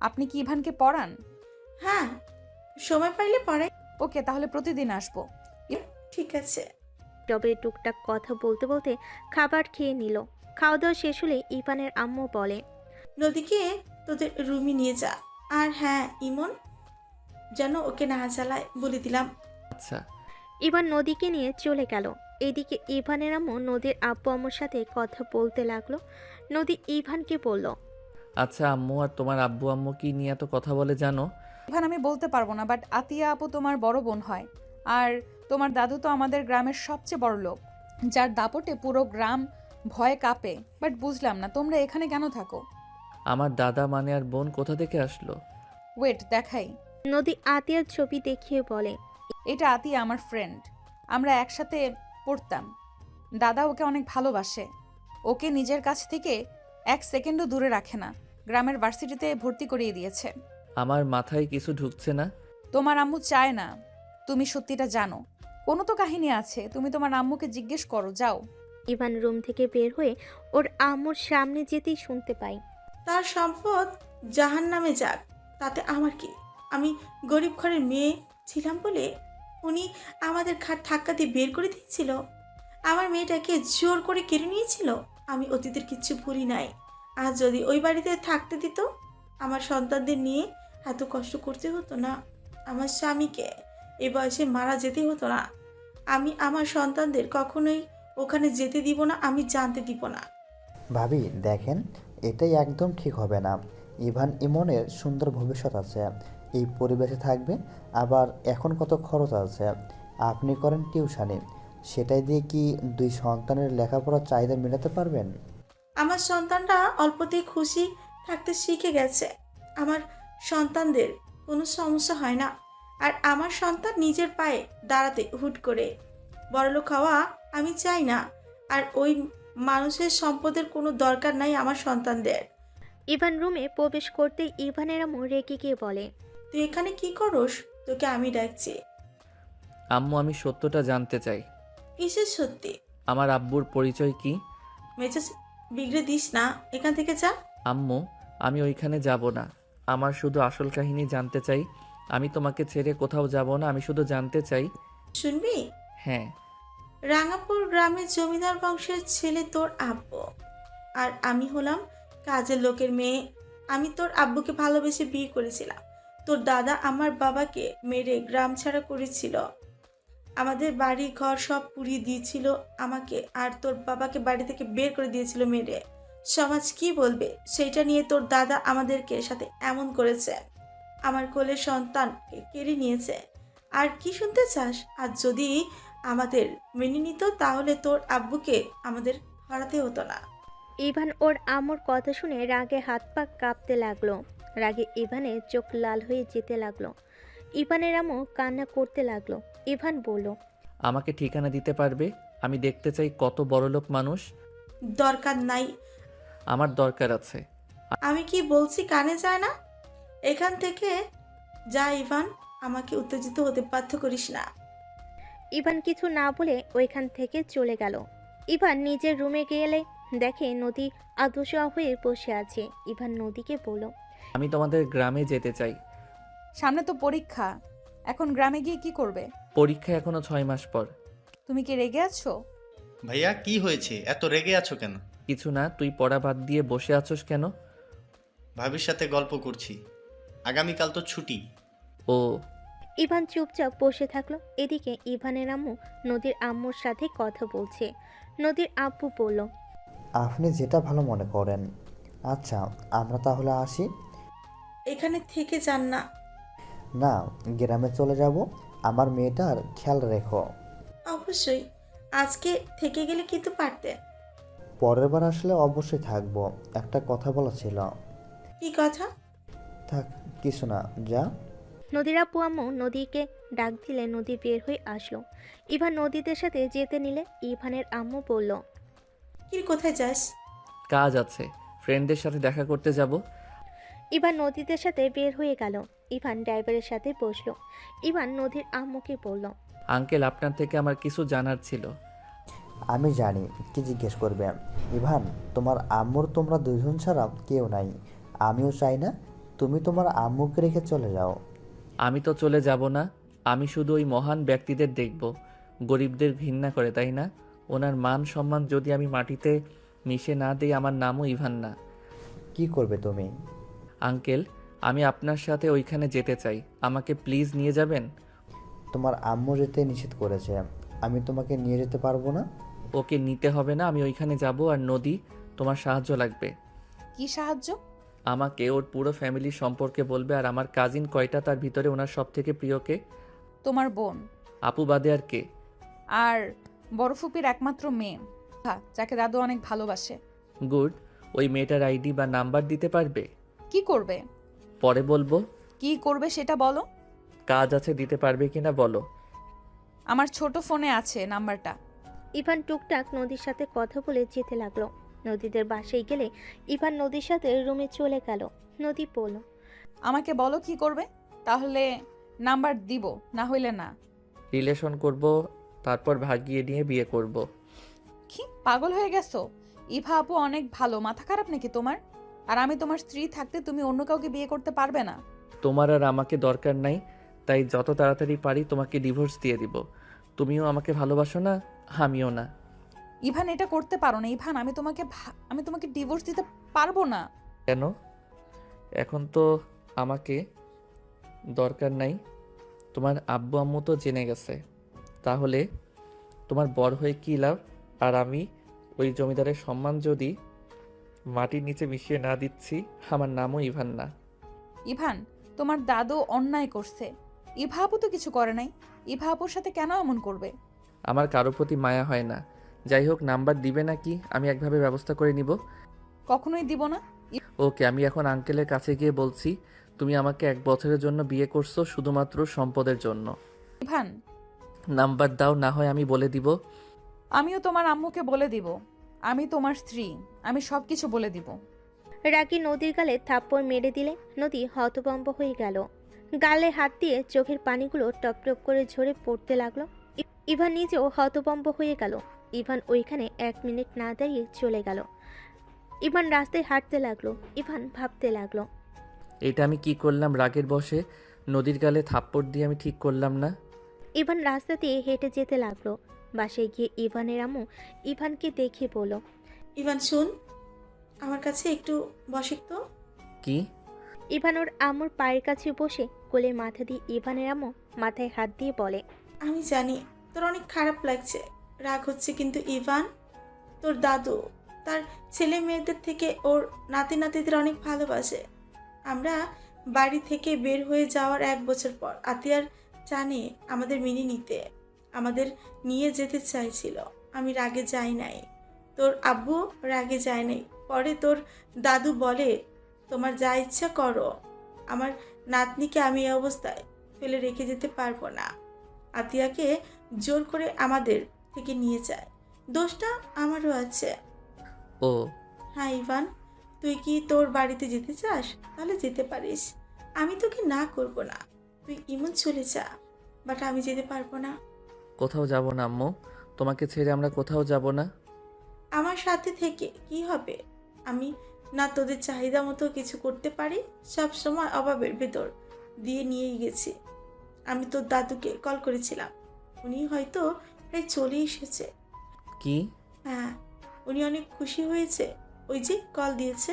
আপনি কি ইভানকে পড়ান? হ্যাঁ, সময় পাইলে পড়াই। ওকে, তাহলে প্রতিদিন আসবো। ঠিক আছে। তবে টুকটাক কথা বলতে বলতে খাবার খেয়ে নিল। খাওয়া দাওয়া শেষ হলে ইভানের আম্মু বলে, নদীকে তোদের রুমে নিয়ে যা। আর হ্যাঁ, ইমন যেন ওকে না জ্বালায় বলে দিলাম। আচ্ছা। ইভান নদীকে নিয়ে চলে গেল। এদিকে ইভানের আম্মু নদীর আব্বু আম্মুর সাথে কথা বলতে লাগলো। নদী ইভানকে বলল, আচ্ছা আম্মু, আর তোমার আব্বু আম্মু কি নিয়ে এত কথা বলে জানো? ইভান আমি বলতে পারবো না, বাট আতিয়া আপু তোমার বড় বোন হয়। আর তোমার দাদু তো আমাদের গ্রামের সবচেয়ে বড় লোক, যার দাপটে পুরো গ্রাম ভয়ে কাঁপে। বাট বুঝলাম না তোমরা এখানে কেন থাকো। আমার দাদা মানে আর বোন কোথা থেকে আসলো? ওয়েট দেখাই। নদী আতিয়ার ছবি দেখিয়ে বলে। এটা আতিয়া আমার ফ্রেন্ড, আমরা একসাথে পড়তাম। দাদা ওকে অনেক ভালোবাসে, ওকে নিজের কাছ থেকে 1 সেকেন্ডও দূরে রাখে না। গ্রামের ভার্সিটিতে ভর্তি করিয়ে দিয়েছে। আমার মাথায় কিছু ঢুকছে না। তোমার আম্মু চায় না তুমি সত্যিটা জানো। কোনো তো কাহিনী আছে, তুমি তোমার আম্মুকে জিজ্ঞেস করো, যাও। ইভান রুম থেকে বের হয়ে ওর আম্মুর সামনে যেতেই শুনতে পাই। তার সম্পদ জাহান নামে যাক, তাতে আমার কি? আমি গরিব ঘরের মেয়ে ছিলাম বলে উনি আমাদের ঘাট ধাক্কা দিয়ে বের করে দিয়েছিল। আমার মেয়েটাকে জোর করে কেড়ে নিয়েছিল। আমি অতীতের কিচ্ছু ভুলি নাই। আর যদি ওই বাড়িতে থাকতে দিত, আমার সন্তানদের নিয়ে এত কষ্ট করতে হতো না। আমার স্বামীকে এ বয়সে মারা যেতে হতো না। আমি আমার সন্তানদের কখনোই ওখানে যেতে দিব না, আমি জানতে দিব না। ভাবি দেখেন, এটাই একদম ঠিক হবে না। ইভান ইমনের সুন্দর ভবিষ্যৎ আছে, এই পরিবেশে থাকবে। আবার এখন কত খরচ আছে, আপনি করেন টিউশনি, সেটাই দিয়ে কি 2 সন্তানের লেখাপড়ার চাহিদা মেটাতে পারবেন? আমার সন্তানরা অল্পতেই খুশি থাকতে শিখে গেছে। আমার সন্তানদের কোনো সমস্যা হয় না। আর আমার সন্তান নিজের পায়ে দাঁড়াতে হুট করে বড়লোক হওয়া আমি চাই না। আর ওই মানুষের সম্পদের কোনো দরকার নাই আমার সন্তানদের। ইভান রুমে প্রবেশ করতেই ইভানের আম্মু রেগে গিয়ে বলে। তুই এখানে কি করস? তোকে আমি ডাকছি। আম্মু আমি সত্যটা জানতে চাই। কিসের সত্যি? আমার আব্বুর পরিচয় কি? মেজাজ বিগড়ে দিস না, এখান থেকে যা। আম্মু আমি ওইখানে যাব না, আমার শুধু আসল কাহিনী জানতে চাই। আমি তোমাকে ছেড়ে কোথাও যাব না, আমি শুধু জানতে চাই। শুনবি? হ্যাঁ। রাঙাপুর গ্রামের জমিদার বংশের ছেলে তোর আব্বু, আর আমি হলাম কাজের লোকের মেয়ে। আমি তোর আব্বুকে ভালোবেসে বিয়ে করেছিলাম। তোর দাদা আমার বাবাকে মেরে গ্রাম ছাড়া করেছিল। আমাদের বাড়ি ঘর সব পুড়িয়ে দিয়েছিল আমাকে, আর তোর বাবাকে বাড়ি থেকে বের করে দিয়েছিল মেরে। সমাজ কি বলবে সেইটা নিয়ে তোর দাদা আমাদেরকে সাথে এমন করেছে। আমার কোলের সন্তানকে কেড়ে নিয়েছে। আর কি শুনতে চাস? আর যদি আমাদের মেনে নিত, তাহলে তোর আব্বুকে আমাদের হারাতে হতো না। ইভান ওর আম্মুর কথা শুনে রাগে হাত পা কাঁপতে লাগলো। রাগে ইভানের চোখ লাল হয়ে যেতে লাগলো। ইভানের আম্মু কান্না করতে লাগলো। ইভান বলল। আমাকে ঠিকানা দিতে পারবে? আমি দেখতে চাই কত বড়লোক মানুষ। দরকার নাই। আমার দরকার আছে। আমি কি বলছি কানে যায় না? এখান থেকে যা ইভান, আমাকে উত্তেজিত হতে বাধ্য করিস না। ইভান কিছু না বলে ওইখান থেকে চলে গেল। ইভান নিজের রুমে গেলে দেখে নদী আদশা হয়ে বসে আছে। ইভান নদীকে বলল। আমি তোমাদের গ্রামে যেতে চাই। সামনে তো পরীক্ষা, এখন গ্রামে গিয়ে কি করবে? পরীক্ষা এখনো 6 মাস পর। তুমি কি রেগে আছো? ভাইয়া কি হয়েছে, এত রেগে আছো কেন? কিছু না, তুই পড়া বাদ দিয়ে বসে আছোস কেন? ভাবির সাথে গল্প করছি, আগামীকাল তো ছুটি। ও। ইভান চুপচাপ বসে থাকলো। এদিকে ইভানের আম্মু নদীর আম্মুর সাথে কথা বলছে। নদীর আব্বু বলল। আপনি যেটা ভালো মনে করেন। আচ্ছা, আমরা তাহলে আসি। এখানে থেকে যান না। না, গ্রামে চলে যাব। আমার মেয়েটার খেয়াল রেখো। অবশ্যই, আজকে থেকে গেলে কিন্তু পারতে। পরের বার আসলে অবশ্যই থাকবো। একটা কথা বলা ছিল। কি কথা? থাক, কিছু না, যা। নদীর আব্বু আম্মু নদীকে ডাক দিলে নদী বের হয়ে আসলো। ইভান নদীদের সাথে যেতে নিলে ইভানের আম্মু বলল। কি কোথায় যাস? কাজ আছে, ফ্রেন্ডদের সাথে দেখা করতে যাব। ইভান নদীদের সাথে বের হয়ে গেল। ইভান ড্রাইভারের সাথে বসলো। ইভান নদীর আম্মুকে বলল। আঙ্কেল আপনার থেকে আমার কিছু জানার ছিল। আমি জানি কি জিজ্ঞেস করবে। ইভান, তোমার আম্মুর তোমরা 2 জন ছাড়া কেউ নাই। আমিও চাই না তুমি তোমার আম্মুকে রেখে চলে যাও। আমি তো চলে যাব না, আমি শুধু ওই মহান ব্যক্তিদের দেখব। গরিবদের ঘৃণা করে, তাই না? ওনার মান সম্মান যদি আমি মাটিতে মিশে না দিই, আমার নামও ইভান না। কি করবে তুমি? আঙ্কেল আমি আপনার সাথে ওইখানে যেতে চাই, আমাকে প্লিজ নিয়ে যাবেন? তোমার আম্মু যেতে নিষেধ করেছে, আমি তোমাকে নিয়ে যেতে পারবো না। ওকে নিতে হবে না, আমি ওইখানে যাব। আর নদী, তোমার সাহায্য লাগবে। কি সাহায্য? আমাকে ওর পুরো ফ্যামিলির সম্পর্কে বলবে। আর আমার কাজিন কয়টা, তার ভিতরে ওনার সব থেকে প্রিয়কে? তোমার বোন আপু বাদে আর কে? আর বড় ফুপির একমাত্র মেয়ে, যাকে দাদু অনেক ভালোবাসে। গুড। ওই মেয়েটার আইডি বা নাম্বার দিতে পারবে? কি করবে? পরে বলবো। কি করবে সেটা বলো। কাজ আছে, দিতে পারবে কিনা বলো। আমার ছোট ফোনে আছে নাম্বারটা। ইভান টুকটাক নদীর সাথে কথা বলে যেতে লাগলো। নদীদের বাসায় গেলে ইভান নদীর সাথে রুমে চলে গেল। নদী বলল, আমাকে বলো কি করবে, তাহলে নাম্বার দিব, না হইলে না। রিলেশন করব, তারপর ভাগিয়ে নিয়ে বিয়ে করব। কি পাগল হয়ে গেছো? ইভা আপু অনেক ভালো, মাথা খারাপ নাকি তোমার? আর আমি তোমার স্ত্রী থাকতে তুমি অন্য কাউকে বিয়ে করতে পারবে না। তোমার আর আমাকে দরকার নাই, তাই যত তাড়াতাড়ি পারি তোমাকে ডিভোর্স দিয়ে দিব। তুমিও আমাকে ভালোবাসো না, আমিও না। ইভান এটা করতে পারো না। ইভান, আমি তোমাকে ডিভোর্স দিতে পারবো না। কেন? এখন তো আমাকে দরকার নাই, তোমার আব্বু আম্মু তো জেনে গেছে। তাহলে তোমার বর হয়ে কী লাভ? আর আমি ওই জমিদারের সম্মান যদি মাটির নিচে মিশিয়ে না দিচ্ছি, আমার নামও ইভান না। ইভান, তোমার দাদু অন্যায় করছে। ইভা আপু তো কিছু করে নাই। ইভা আপুর সাথে কেন এমন করবে? আমার কারো প্রতি মায়া হয় না। যাই হোক, নাম্বার দিবে নাকি আমি একভাবে ব্যবস্থা করে নিব। কখনোই দিব না। ওকে, আমি এখন আঙ্কেলের কাছে গিয়ে বলছি তুমি আমাকে 1 বছরের জন্য বিয়ে করছো শুধুমাত্র সম্পদের জন্য। ইভান, নাম্বার দাও, না হয় আমি বলে দিব। আমিও তোমার আম্মুকে বলে দিব আমি তোমার স্ত্রী। আমি সবকিছু বলে দিব। রাগী নদীর গালে থাপ্পড় মেরে দিলে নদী হতভম্ব হয়ে গেল। গালে হাত দিয়ে চোখের পানিগুলো টপ টপ করে ঝরে পড়তে লাগলো। ইভান নিজেও হতভম্ব হয়ে গেল। ইভান ওইখানে 1 মিনিট না দাঁড়িয়ে চলে গেল। ইভান রাস্তায় হাঁটতে লাগলো। ইভান ভাবতে লাগলো, এটা আমি কি করলাম? রাগের বশে নদীর গালে থাপ্পড় দিয়ে আমি ঠিক করলাম না। ইভান রাস্তা দিয়ে হেঁটে যেতে লাগলো। বাসায় গিয়ে ইভানের আম্মু ইভানকে দেখে বলল, ইভান শুন, আমার কাছে একটু বসে তো। কি? ইভান ওর আম্মুর পায়ের কাছে বসে কোলে মাথা দিয়ে ইভানের আম্মু মাথায় হাত দিয়ে বলে, আমি জানি তোর অনেক খারাপ লাগছে, রাগ হচ্ছে, কিন্তু ইভান তোর দাদু তার ছেলে মেয়েদের থেকে ওর নাতি নাতিদের অনেক ভালোবাসে। আমরা বাড়ি থেকে বের হয়ে যাওয়ার 1 বছর পর আতিয়ার জানে আমাদের মেনে নিতে, আমাদের নিয়ে যেতে চাইছিল। আমি রাগে যাই নাই, তোর আব্বু রাগে যায় নাই। পরে তোর দাদু বলে তোমার যা ইচ্ছা করো, আমার নাতনিকে আমি এই অবস্থায় ফেলে রেখে যেতে পারবো না। আতিয়াকে জোর করে আমাদের থেকে নিয়ে যায়, দোষটা আমারও আছে। ও হ্যাঁ ইভান, তুই কি তোর বাড়িতে যেতে চাস? তাহলে যেতে পারিস, আমি তোকে না করব না। তুই ইমন চলে যা, বাট আমি যেতে পারবো না। কোথাও যাব না আম্মু, তোমাকে ছেড়ে আমরা কোথাও যাব না। আমার সাথে থেকে কি হবে? আমি না তোদের চাহিদা মতো কিছু করতে পারি, সব সময় অভাবের ভেতর দিয়ে নিয়েই গেছি। আমি তোর দাদুকে কল করেছিলাম, উনি হয়তো প্রায় চলে এসেছে। কি? হ্যাঁ, উনি অনেক খুশি হয়েছে, ওই যে কল দিয়েছে।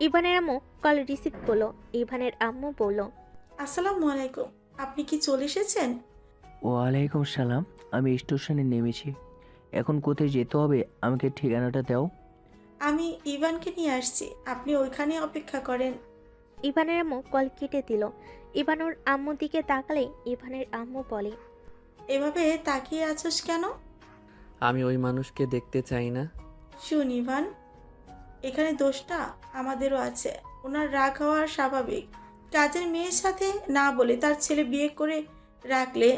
ইভানের আম্মু কল রিসিভ করলো। ইভানের আম্মু বলল, আসসালামু আলাইকুম, আপনি কি চলে এসেছেন? ওয়ালাইকুম সালাম, আমি স্টেশনে নেমেছি। এখন কোথায় যেতে হবে আমাকে ঠিকানাটা দাও। আমি ইভানকে নিয়ে আসছি, আপনি ওইখানে অপেক্ষা করেন। ইভানের আম্মু কল কেটে দিল। ইভান ওর আম্মুর দিকে তাকালে ইভানের আম্মু বলে, এভাবে তাকিয়ে আছোস কেন? আমি ওই মানুষকে দেখতে চাই না। শুন ইভান, এখানে দোষটা আমাদেরও আছে। ওনার রাগ হওয়া স্বাভাবিক। কাজের মেয়ের সাথে না বলে তার ছেলে বিয়ে করে রাখলে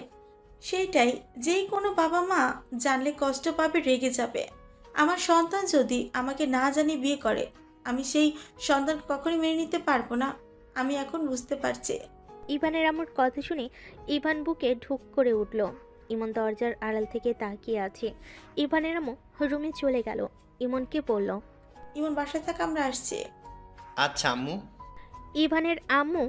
সেইটাই যেই কোনো বাবা মা জানলে কষ্ট পাবে, রেগে যাবে। আমার সন্তান যদি আমাকে না জানিয়ে বিয়ে করে, আমি সেই সন্তানকে কখনোই মেনে নিতে পারবো না। আমি এখন বুঝতে পারছি। ইভানের আম্মুর কথা শুনে ইভান বুকে ঢুক করে উঠল। ইমন দরজার আড়াল থেকে তাকিয়ে আছে। ইভানের আম্মু রুমে চলে গেল। ইমনকে বলল, ইমন বাসায় থাকা, আমরা আসছি। আচ্ছা আম্মু। ইভানের আম্মু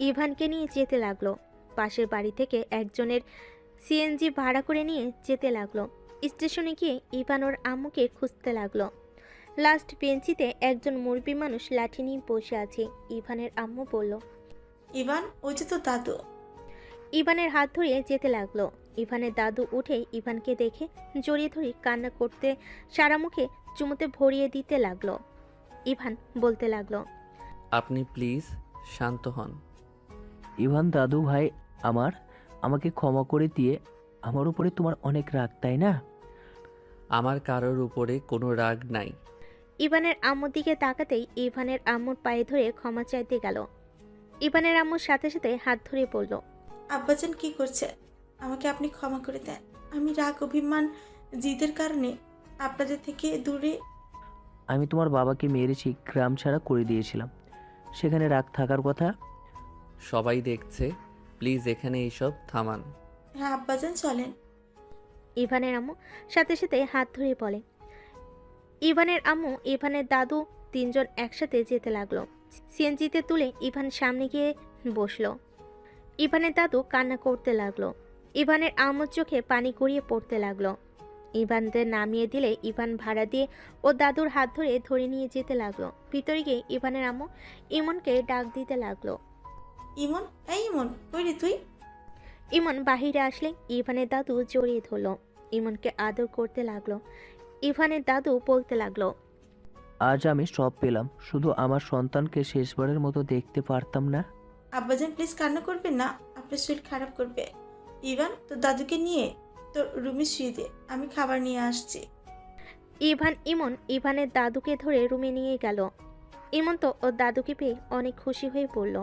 ইভানকে নিয়ে যেতে লাগলো। পাশের বাড়ি থেকে একজনের সিএনজি ভাড়া করে নিয়ে যেতে লাগলো। স্টেশনে গিয়ে ইভান ওর আম্মুকে খুঁজতে লাগলো। লাস্ট বেঞ্চিতে একজন মুরব্বী মানুষ লাঠি নিয়ে বসে আছে। ইভানের আম্মু বলল, ইভান, ওই যে তো দাদু। ইভানের হাত ধরিয়ে যেতে লাগলো। ইভানের দাদু উঠে ইভানকে দেখে জড়িয়ে ধরে কান্না করতে সারা মুখে চুমুতে ভরিয়ে দিতে লাগলো। ইভান বলতে লাগলো। আপনি প্লিজ শান্ত হন। ইভান দাদু ভাই আমাকে ক্ষমা করে দিয়ে আমার উপরে তোমার অনেক রাগ, তাই না? আমার কারোর উপরে কোনো রাগ নাই। ইভানের আম্মুর দিকে তাকাতেই ইভানের আম্মুর পায়ে ধরে ক্ষমা চাইতে গেল। ইভানের আম্মুর সাথে সাথে হাত ধরে বলল, আব্বাজান কি করছে? আমাকে আপনি ক্ষমা করে দেন। আমি রাগ, অভিমান, জিদের কারণে আপনাদের থেকে দূরে। আমি তোমার বাবাকে মেরেছি, গ্রাম ছাড়া করে দিয়েছিলাম। সেখানে রাগ থাকার কথা। সবাই দেখছে, প্লিজ এখানে এইসব থামান। হ্যাঁ আব্বাজান চলেন। ইভানের আম্মু সাথে সাথে হাত ধরে বলে। ইভানের আম্মু, ইভানের দাদু তিনজন একসাথে যেতে লাগলো। সিএনজিতে তুলে ইভান সামনে গিয়ে বসলো। ইভানের দাদু কান্না করতে লাগলো। ইভানের আম্মুর চোখে পানি গড়িয়ে পড়তে লাগলো। ইভানদের নামিয়ে দিলে ইভান ভাড়া দিয়ে ও দাদুর হাত ধরে ধরে নিয়ে যেতে লাগলো। ভিতরে গিয়ে ইভানের আম্মু ইমনকে ডাক দিতে লাগলো। ইমন, এই ইমন, কই রে তুই? ইমন বাহিরে আসলে ইভানের দাদু জড়িয়ে ধরলো। ইমনকে আদর করতে লাগলো। ইভানের দাদু বলতে লাগলো, আজ আমি সব পেলাম, শুধু আমার সন্তানকে শেষবারের মতো দেখতে পারতাম না। আব্বাজান প্লিজ কান্না করবেন না, আপনার শরীর খারাপ করবে। ইভান, তোর দাদুকে নিয়ে তোর রুমে শুয়ে দে, আমি খাবার নিয়ে আসছি। ইমন ইভানের দাদুকে ধরে রুমে নিয়ে গেল। ইমন তো ওর দাদুকে পেয়ে অনেক খুশি হয়ে পড়ল।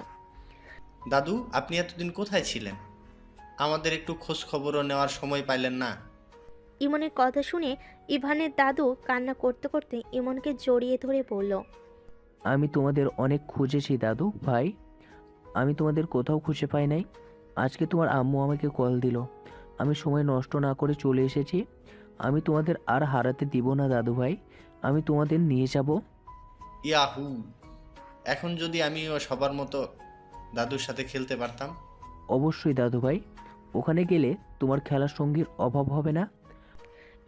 দাদু, আপনি এতদিন কোথায় ছিলেন? আমাদের একটু খোঁজ খবরও নেওয়ার সময় পাইলেন না। ইমনের কথা শুনে ইভানের দাদু কান্না করতে করতে ইমনকে জড়িয়ে ধরে বলল, আমি তোমাদের অনেক খুঁজেছি দাদু ভাই, আমি তোমাদের কোথাও খুঁজে পাই নাই। আজকে তোমার আম্মু আমাকে কল দিল, আমি সময় নষ্ট না করে চলে এসেছি। আমি তোমাদের আর হারাতে দিব না দাদু ভাই, আমি তোমাদের নিয়ে যাব। ইয়াহু! এখন যদি আমিও সবার মতো দাদুর সাথে খেলতে পারতাম। অবশ্যই দাদু ভাই, ওখানে গেলে তোমার খেলার সঙ্গীর অভাব হবে না।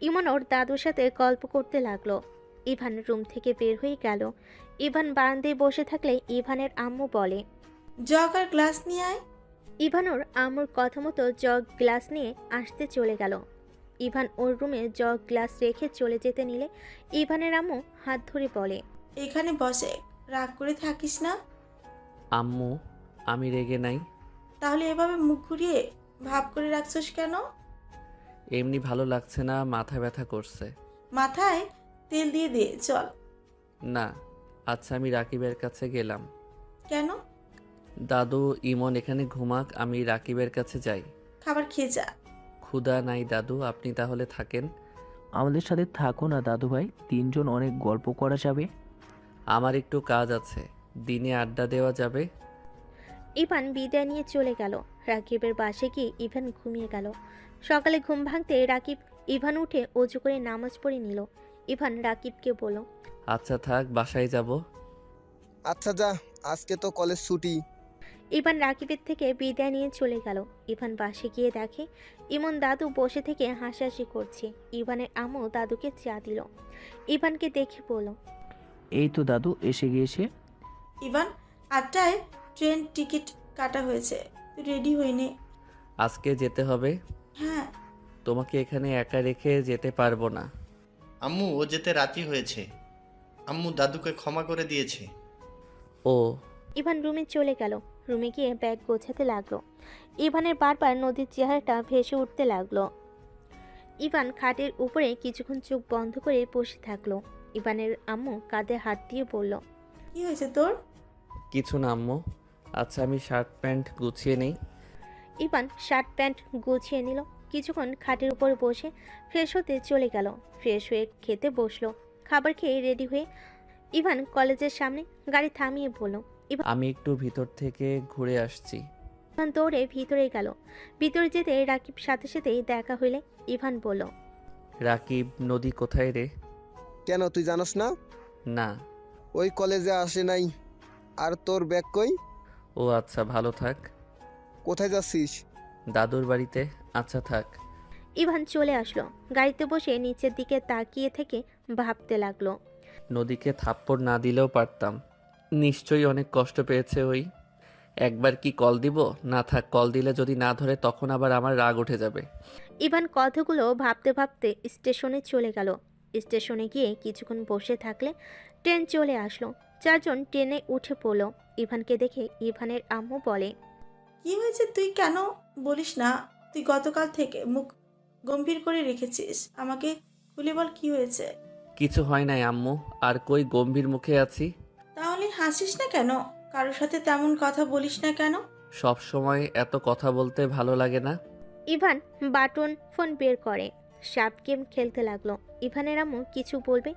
ইমন ওর দাদুর সাথে গল্প করতে লাগলো। ইভান রুম থেকে বের হয়ে গেল। ইভান বারান্দায় বসে থাকলে ইভানের আম্মু বলে, জগ আর গ্লাস নিয়ে আয়। ইভান ওর আম্মুর কথা মতো জগ গ্লাস নিয়ে আসতে চলে গেল। ইভান ওর রুমে জগ গ্লাস রেখে চলে যেতে নিলে ইভানের আম্মু হাত ধরে বলে, এখানে বসে, রাগ করে থাকিস না। আম্মু, আমি রেগে নাই। তাহলে এভাবে মুখ ঘুরিয়ে ভাব করে রাখছস কেন? এমনি ভালো লাগছে না, মাথা ব্যথা করছে। মাথায় তেল দিয়ে দে, চল। না। আচ্ছা, আমি রাকিবের কাছে গেলাম। কেন? দাদু, ইমন এখানে ঘুমাক, আমি রাকিবের কাছে যাই। খাবার খেয়ে যা। ক্ষুধা নাই দাদু, আপনি তাহলে থাকেন। আমাদের সাথে থাকো না দাদু ভাই, তিনজন অনেক গল্প করা যাবে। আমার একটু কাজ আছে, দিনে আড্ডা দেওয়া যাবে। ইভান বিদায় নিয়ে চলে গেল। রাকিবের বাসে গিয়ে ইভান ঘুমিয়ে গেল। সকালে ঘুম ভাঙতে রাকিব ইভান উঠে অজু করে নামাজ পড়ে নিল। ইভান রাকিবকে বলল, আচ্ছা থাক, বাসায় যাব। আচ্ছা যা, আজকে তো কলেজ ছুটি। ইভান রাকিবের থেকে বিদায় নিয়ে চলে গেল। ইভান বাসে গিয়ে দেখে ইমন দাদু বসে থেকে হাসাহাসি করছে। ইভানের আম্মু দাদুকে চা দিল। ইভানকে দেখে বলল, এই তো দাদু এসে গিয়েছে। ইভান, 8টায় ট্রেন টিকিট কাটা হয়েছে, তুই রেডি হয়ে নে। আজকে যেতে হবে? হ্যাঁ। তোমাকে এখানে একা রেখে যেতে পারবো না। আম্মু, ও যেতে রাজি হয়েছে। আম্মু দাদুকে ক্ষমা করে দিয়েছে। ও। ইভান রুমে চলে গেল। রুমে গিয়ে ব্যাগ গোছাতে লাগলো। ইভানের বারবার নদীর চেহারাটা ভেসে উঠতে লাগলো। ইভান খাটের উপরে কিছুক্ষণ চোখ বন্ধ করে বসে থাকলো। ইভানের আম্মু কাঁধে হাত দিয়ে বলল, কি হয়েছে তোর? কিছু না আম্মু। আচ্ছা, আমি শার্ট প্যান্ট গুছিয়ে নেই। ইভান শার্ট প্যান্ট গুছিয়ে নিল। কিছুক্ষণ খাটের উপর বসে ফ্রেশ হতে চলে গেল। ফ্রেশ হয়ে খেতে বসলো। খাবার খেয়ে রেডি হয়ে ইভান কলেজের সামনে গাড়ি থামিয়ে বলল, আমি একটু ভিতর থেকে ঘুরে আসছি। ইভান দৌড়ে ভিতরে গেল। ভিতরে যেতে রাকিব সাথে সাথেই দেখা হইলে ইভান বলল, রাকিব, নদী কোথায় রে? কেন, তুই জানোস না? না। ওই কলেজে আসে নাই। আর তোর ব্যাগ কই? ও আচ্ছা, ভালো থাক। কোথায় যাচ্ছিস? দাদুর বাড়িতে। আচ্ছা থাক। ইভান চলে আসলো। গাড়িতে বসে নিচের দিকে তাকিয়ে থেকে ভাবতে লাগলো। নদীকে থাপ্পড় না দিলেও পারতাম। নিশ্চয়ই অনেক কষ্ট পেয়েছে ওই। একবার কি কল দিব? না থাক, কল দিলে যদি না ধরে তখন আবার আমার রাগ উঠে যাবে। ইভান কথাগুলো ভাবতে ভাবতে স্টেশনে চলে গেল। স্টেশনে গিয়ে কিছুক্ষণ বসে থাকলে ট্রেন চলে আসলো। চারজন ট্রেনে উঠে পড়লো। ইভানকে দেখে ইভানের আম্মু বলে, কি হয়েছে তুই কেন বলিস না? তুই গতকাল থেকে মুখ গম্ভীর করে রেখেছিস, আমাকে খুলে বল কি হয়েছে। কিছু হয় নাই আম্মু, আর কই গম্ভীর মুখে আছি। তাহলে হাসিস না কেন? কারোর সাথে তেমন কথা বলিস না কেন? সব সময় এত কথা বলতে ভালো লাগে না। ইভান বাটন ফোন বের করে সাপ গেম খেলতে লাগলো। ইভানের আম্মু কিছু বলবে,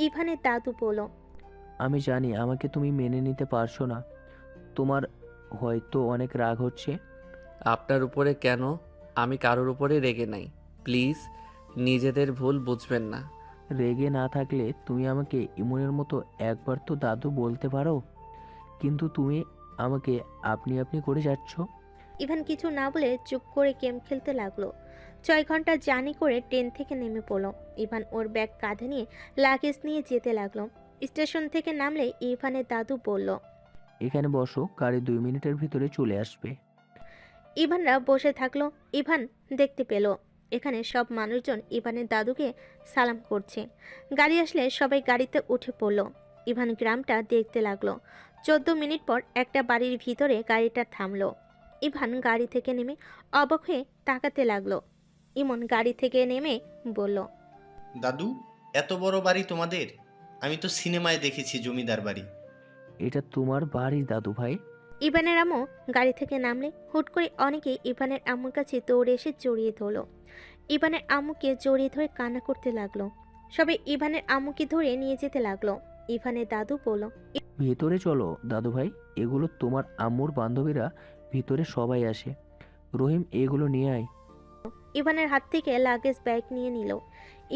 ইভানের দাদু বলল, আমি জানি আমাকে তুমি মেনে নিতে পারছো না, তোমার হয়তো অনেক রাগ হচ্ছে। আপনার উপরে কেন? আমি কারোর উপরে রেগে নাই। প্লিজ নিজেদের ভুল বুঝবেন না। রেগে না থাকলে তুমি আমাকে ইমনের মতো একবার তো দাদু বলতে পারো, কিন্তু তুমি আমাকে আপনি আপনি করে যাচ্ছ। ইভান কিছু না বলে চুপ করে গেম খেলতে লাগলো। 6 ঘন্টা জার্নি করে ট্রেন থেকে নেমে পড়লো। ইভান ওর ব্যাগ কাঁধে নিয়ে লাগেজ নিয়ে যেতে লাগলো। স্টেশন থেকে নামলে ইভানের দাদু বলল, এখানে বসো, গাড়ি 2 মিনিটের ভিতরে চলে আসবে। ইভানরা বসে থাকলো। ইভান দেখতে পেল এখানে সব মানুষজন ইভানের দাদুকে সালাম করছে। গাড়ি আসলে সবাই গাড়িতে উঠে পড়লো। ইভান গ্রামটা দেখতে লাগলো। 14 মিনিট পর একটা বাড়ির ভিতরে গাড়িটা থামলো। ইভান গাড়ি থেকে নেমে অবাক হয়ে তাকাতে লাগলো। ইমন গাড়ি থেকে নেমে বলল, দাদু, এত বড় বাড়ি তোমাদের? আমি তো সিনেমায় দেখেছি জমিদার বাড়ি। এটা তোমার বাড়ি দাদু ভাই। ইভানের আম্মু গাড়ি থেকে নামলে হুট করে অনেকেই ইভানের আম্মুর কাছে দৌড়ে এসে জড়িয়ে ধরলো। ইভানের আম্মুকে জড়িয়ে ধরে কান্না করতে লাগলো। সবাই ইভানের আম্মুকে ধরে নিয়ে যেতে লাগলো। ইভানের দাদু বলল, ভেতরে চলো দাদু ভাই, এগুলো তোমার আম্মুর বান্ধবীরা, ভিতরে সবাই আসে। রহিম, এগুলো নিয়ে আয়। ইভানের হাত থেকে লাগেজ ব্যাগ নিয়ে নিল।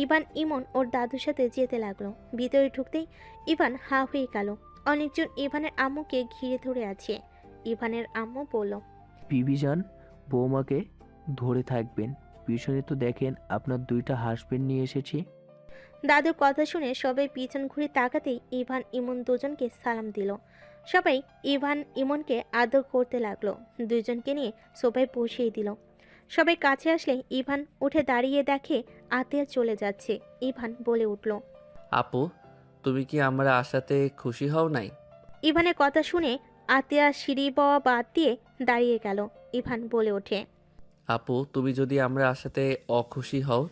ইভান ইমন ওর দাদুর সাথে যেতে লাগলো। ভিতরে ঢুকতেই ইভান হা হয়ে গেল। অনেকজন ইভানের আম্মুকে ঘিরে ধরে আছে। ইভানের আম্মু বলল, বিবিজান, বৌমাকে ধরে থাকবেন। পিছনে তো দেখেন আপনার 2টা হাসবেন্ড নিয়ে এসেছি। দাদুর কথা শুনে সবাই পিছন ঘুরে তাকাতেই ইভান ইমন দুজনকে সালাম দিল। সবাই ইভান ইমনকে আদর করতে লাগলো। দুজনকে নিয়ে সোফায় বসিয়ে দিল। সবাই কাছে আসলে ইভান উঠে দাঁড়িয়ে দেখে আতিয়া চলে যাচ্ছে। ইভান বলে উঠল, আপু, তুমি কি আমরা আসাতে খুশি হও নাই? ইভানের কথা শুনে আতিয়া সিঁড়ি বাওয়া বাদ দিয়ে দাঁড়িয়ে গেল। ইভান বলে ওঠে, আপু, তুমি যদি আমরা আসাতে অখুশি হও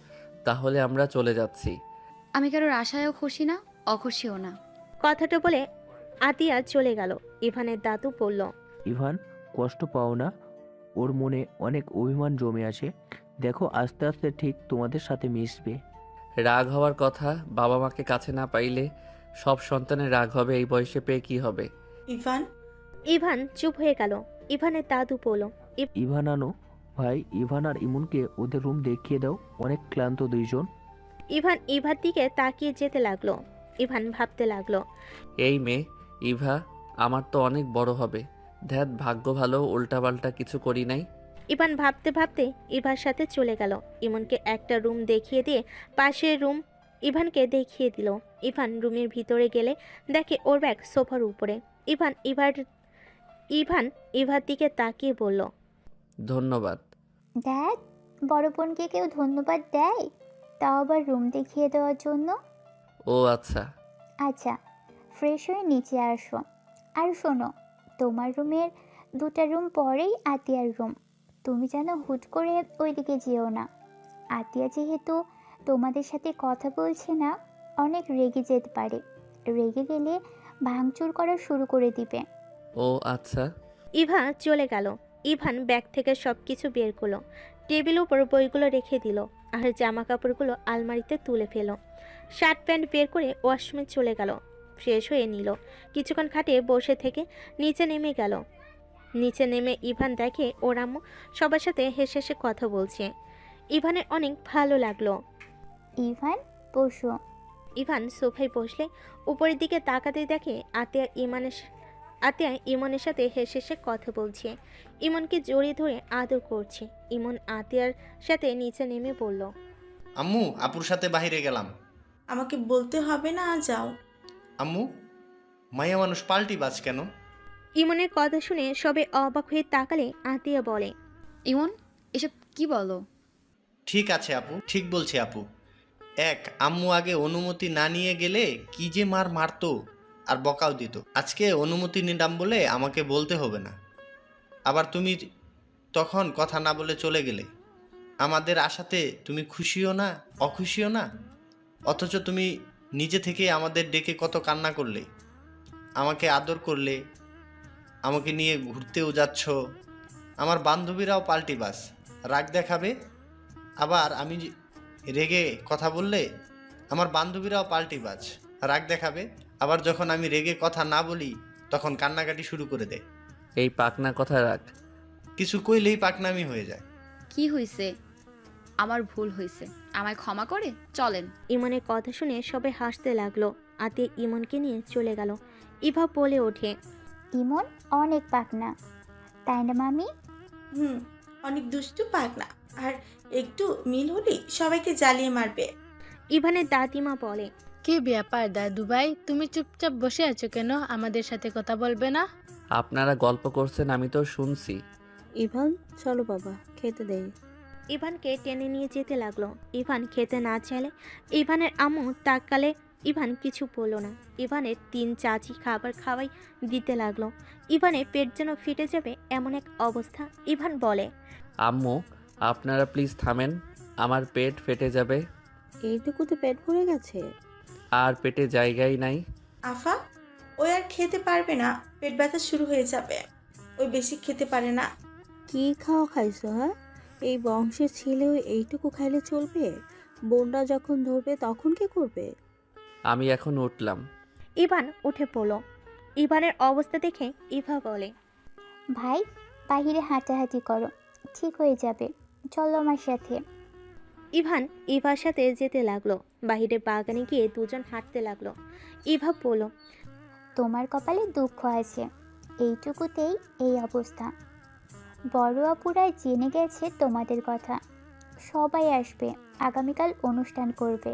তাহলে আমরা চলে যাচ্ছি। আমি কারোর আশায়ও খুশি না, অখুশিও না। কথাটা বলে আতিয়া চলে গেল। ইভানের দাদু বলল, ইভান, কষ্ট পাও না, ওর মনে অনেক অভিমান জমে আছে। দেখো আস্তে আস্তে ঠিক তোমাদের সাথে মিশবে। রাগ হওয়ার কথা, বাবা মাকে কাছে না পাইলে সব সন্তানের রাগ হবে। এই বয়সে পেয়ে কি হবে? ইভান, ইভান চুপ হয়ে গেল। ইভানের দাদু বলল, ইভান আনো ভাই, ইভান আর ইমনকে ওদের রুম দেখিয়ে দাও, অনেক ক্লান্ত দুইজন। ইভান ইভার দিকে তাকিয়ে যেতে লাগলো। ইভান ভাবতে লাগলো, এই মেয়ে ইভা আমার তো অনেক বড় হবে। ধ্যাত, ভাগ্য ভালো উল্টাপাল্টা কিছু করি নাই। ইভান ভাবতে ভাবতে ইভার সাথে চলে গেল। ইমনকে একটা রুম দেখিয়ে দিয়ে পাশের রুম ইভানকে দেখিয়ে দিল। ইভান রুমের ভিতরে গেলে দেখে ওর ব্যাগ সোফার উপরে। ইভান ইভার দিকে তাকিয়ে বলল, ধন্যবাদ। ড্যাড, বড় বোনকে কেউ ধন্যবাদ দেয়? তাও আবার রুম দেখিয়ে দেওয়ার জন্য? ও আচ্ছা। আচ্ছা, ফ্রেশ হয়ে নিচে আসো। আর শোনো, তোমার রুমের 2টা রুম পরেই আতিয়ার রুম। তুমি যেন হুট করে ওইদিকে যেও না। আতিয়া যেহেতু তোমাদের সাথে কথা বলছে না, অনেক রেগে যেতে পারে। রেগে গেলে ভাঙচুর করা শুরু করে দিবে। ও আচ্ছা। ইভা চলে গেল। ইভান ব্যাগ থেকে সব কিছু বের করলো। টেবিল উপর বইগুলো রেখে দিল আর জামা কাপড়গুলো আলমারিতে তুলে ফেল। শার্ট প্যান্ট বের করে ওয়াশরুমে চলে গেল। ফ্রেশ হয়ে নিল। কিছুক্ষণ খাটে বসে থেকে নিচে নেমে গেল। নিচে নেমে ইভান দেখে ওর আম্মু সবার সাথে হেসে হেসে কথা বলছে। ইভানের অনেক ভালো লাগলো। ইভান, বসো। ইভান সোফায় বসলে উপরের দিকে তাকাতে দেখে আতিয়া ইমনের সাথে হেসে হেসে কথা বলছে। ইমনকে জড়িয়ে ধরে আদর করছে। ইমন আতিয়ার সাথে নিচে নেমে পড়ল। আম্মু, আপুর সাথে বাইরে গেলাম। আমাকে বলতে হবে না, যাও। আম্মু, মায়া মানুষ পাল্টি বাজ কেন? ইমনের কথা শুনে সবে অবাক হয়ে তাকালে আতিয়া বলে, ইমন, এসব কি বলো? ঠিক আছে আপু, ঠিক বলছে আপু। আম্মু আগে অনুমতি না নিয়ে গেলে কি যে মারতো আর বকাও দিত। আজকে অনুমতি নিলাম বলে আমাকে বলতে হবে না। আবার তুমি তখন কথা না বলে চলে গেলে। আমাদের আশাতে তুমি খুশিও না অখুশিও না, অথচ তুমি নিজে থেকে আমাদের ডেকে কত কান্না করলে, আমাকে আদর করলে, আমাকে নিয়ে ঘুরতেও যাচ্ছ। আমার বান্ধবীরাও পাল্টি বাস, রাগ দেখাবে। আবার আমি রেগে কথা বললে আমার বান্ধবীরাও পাল্টি বাজ, রাগ দেখাবে। আবার যখন আমি রেগে কথা না বলি তখন কান্নাকাটি শুরু করে দেয়। এই পাকনা কথা রাখ। কিছু কইলেই পাকনামি হয়ে যায়। কি হইছে? আমার ভুল হইছে, আমায় ক্ষমা করে চলেন। ইমনের কথা শুনে সবাই হাসতে লাগলো। আতিয়া ইমনকে নিয়ে চলে গেল। ইভা বলে ওঠে, ইমন অনেক পাকনা, তাই না মামি? অনেক দুষ্টু পাগলা, আর একটু মিল হলেই সবাইকে জ্বালিয়ে মারবে। ইভানের দাদিমা বলে, কি ব্যাপার দাদু ভাই, তুমি চুপচাপ বসে আছো কেন? আমাদের সাথে কথা বলবে না? আপনারা গল্প করছেন, আমি তো শুনছি। ইভান চলো বাবা, খেতে দেই। ইভানকে টেনে নিয়ে যেতে লাগলো। ইভান খেতে না চাইলে ইভানের আম্মু তাকালে ইভান কিছু বলল না। ইভানের 3 চাচি খাবার খাওয়াই দিতে লাগলো। ইভানের পেট যেন ফেটে যাবে এমন এক অবস্থা। ইভান বলে, আম্মু আপনারা প্লিজ থামেন, আমার পেট ফেটে যাবে। এইটুকুতে পেট ভরে গেছে? আর পেটে জায়গাই নাই। আফা, ওই আর খেতে পারবে না, পেট ব্যথা শুরু হয়ে যাবে। ওই বেশি খেতে পারে না। কি খাওয়া খাইছো হ্যাঁ? এই বংশের ছেলেও এইটুকু খাইলে চলবে? বোনরা যখন ধরবে তখন কি করবে? আমি এখন উঠলাম। ইভান উঠে পড়ল। ইভানের অবস্থা দেখে ইভা বলে, ভাই, বাহিরে হাঁটাহাঁটি করো, ঠিক হয়ে যাবে। চলো আমার সাথে। ইভান ইভার সাথে যেতে লাগলো। বাহিরে বাগানে গিয়ে দুজন হাঁটতে লাগলো। ইভা বলল, তোমার কপালে দুঃখ আছে, এইটুকুতেই এই অবস্থা। বড় আপুরা জেনে গেছে তোমাদের কথা, সবাই আসবে। আগামীকাল অনুষ্ঠান করবে,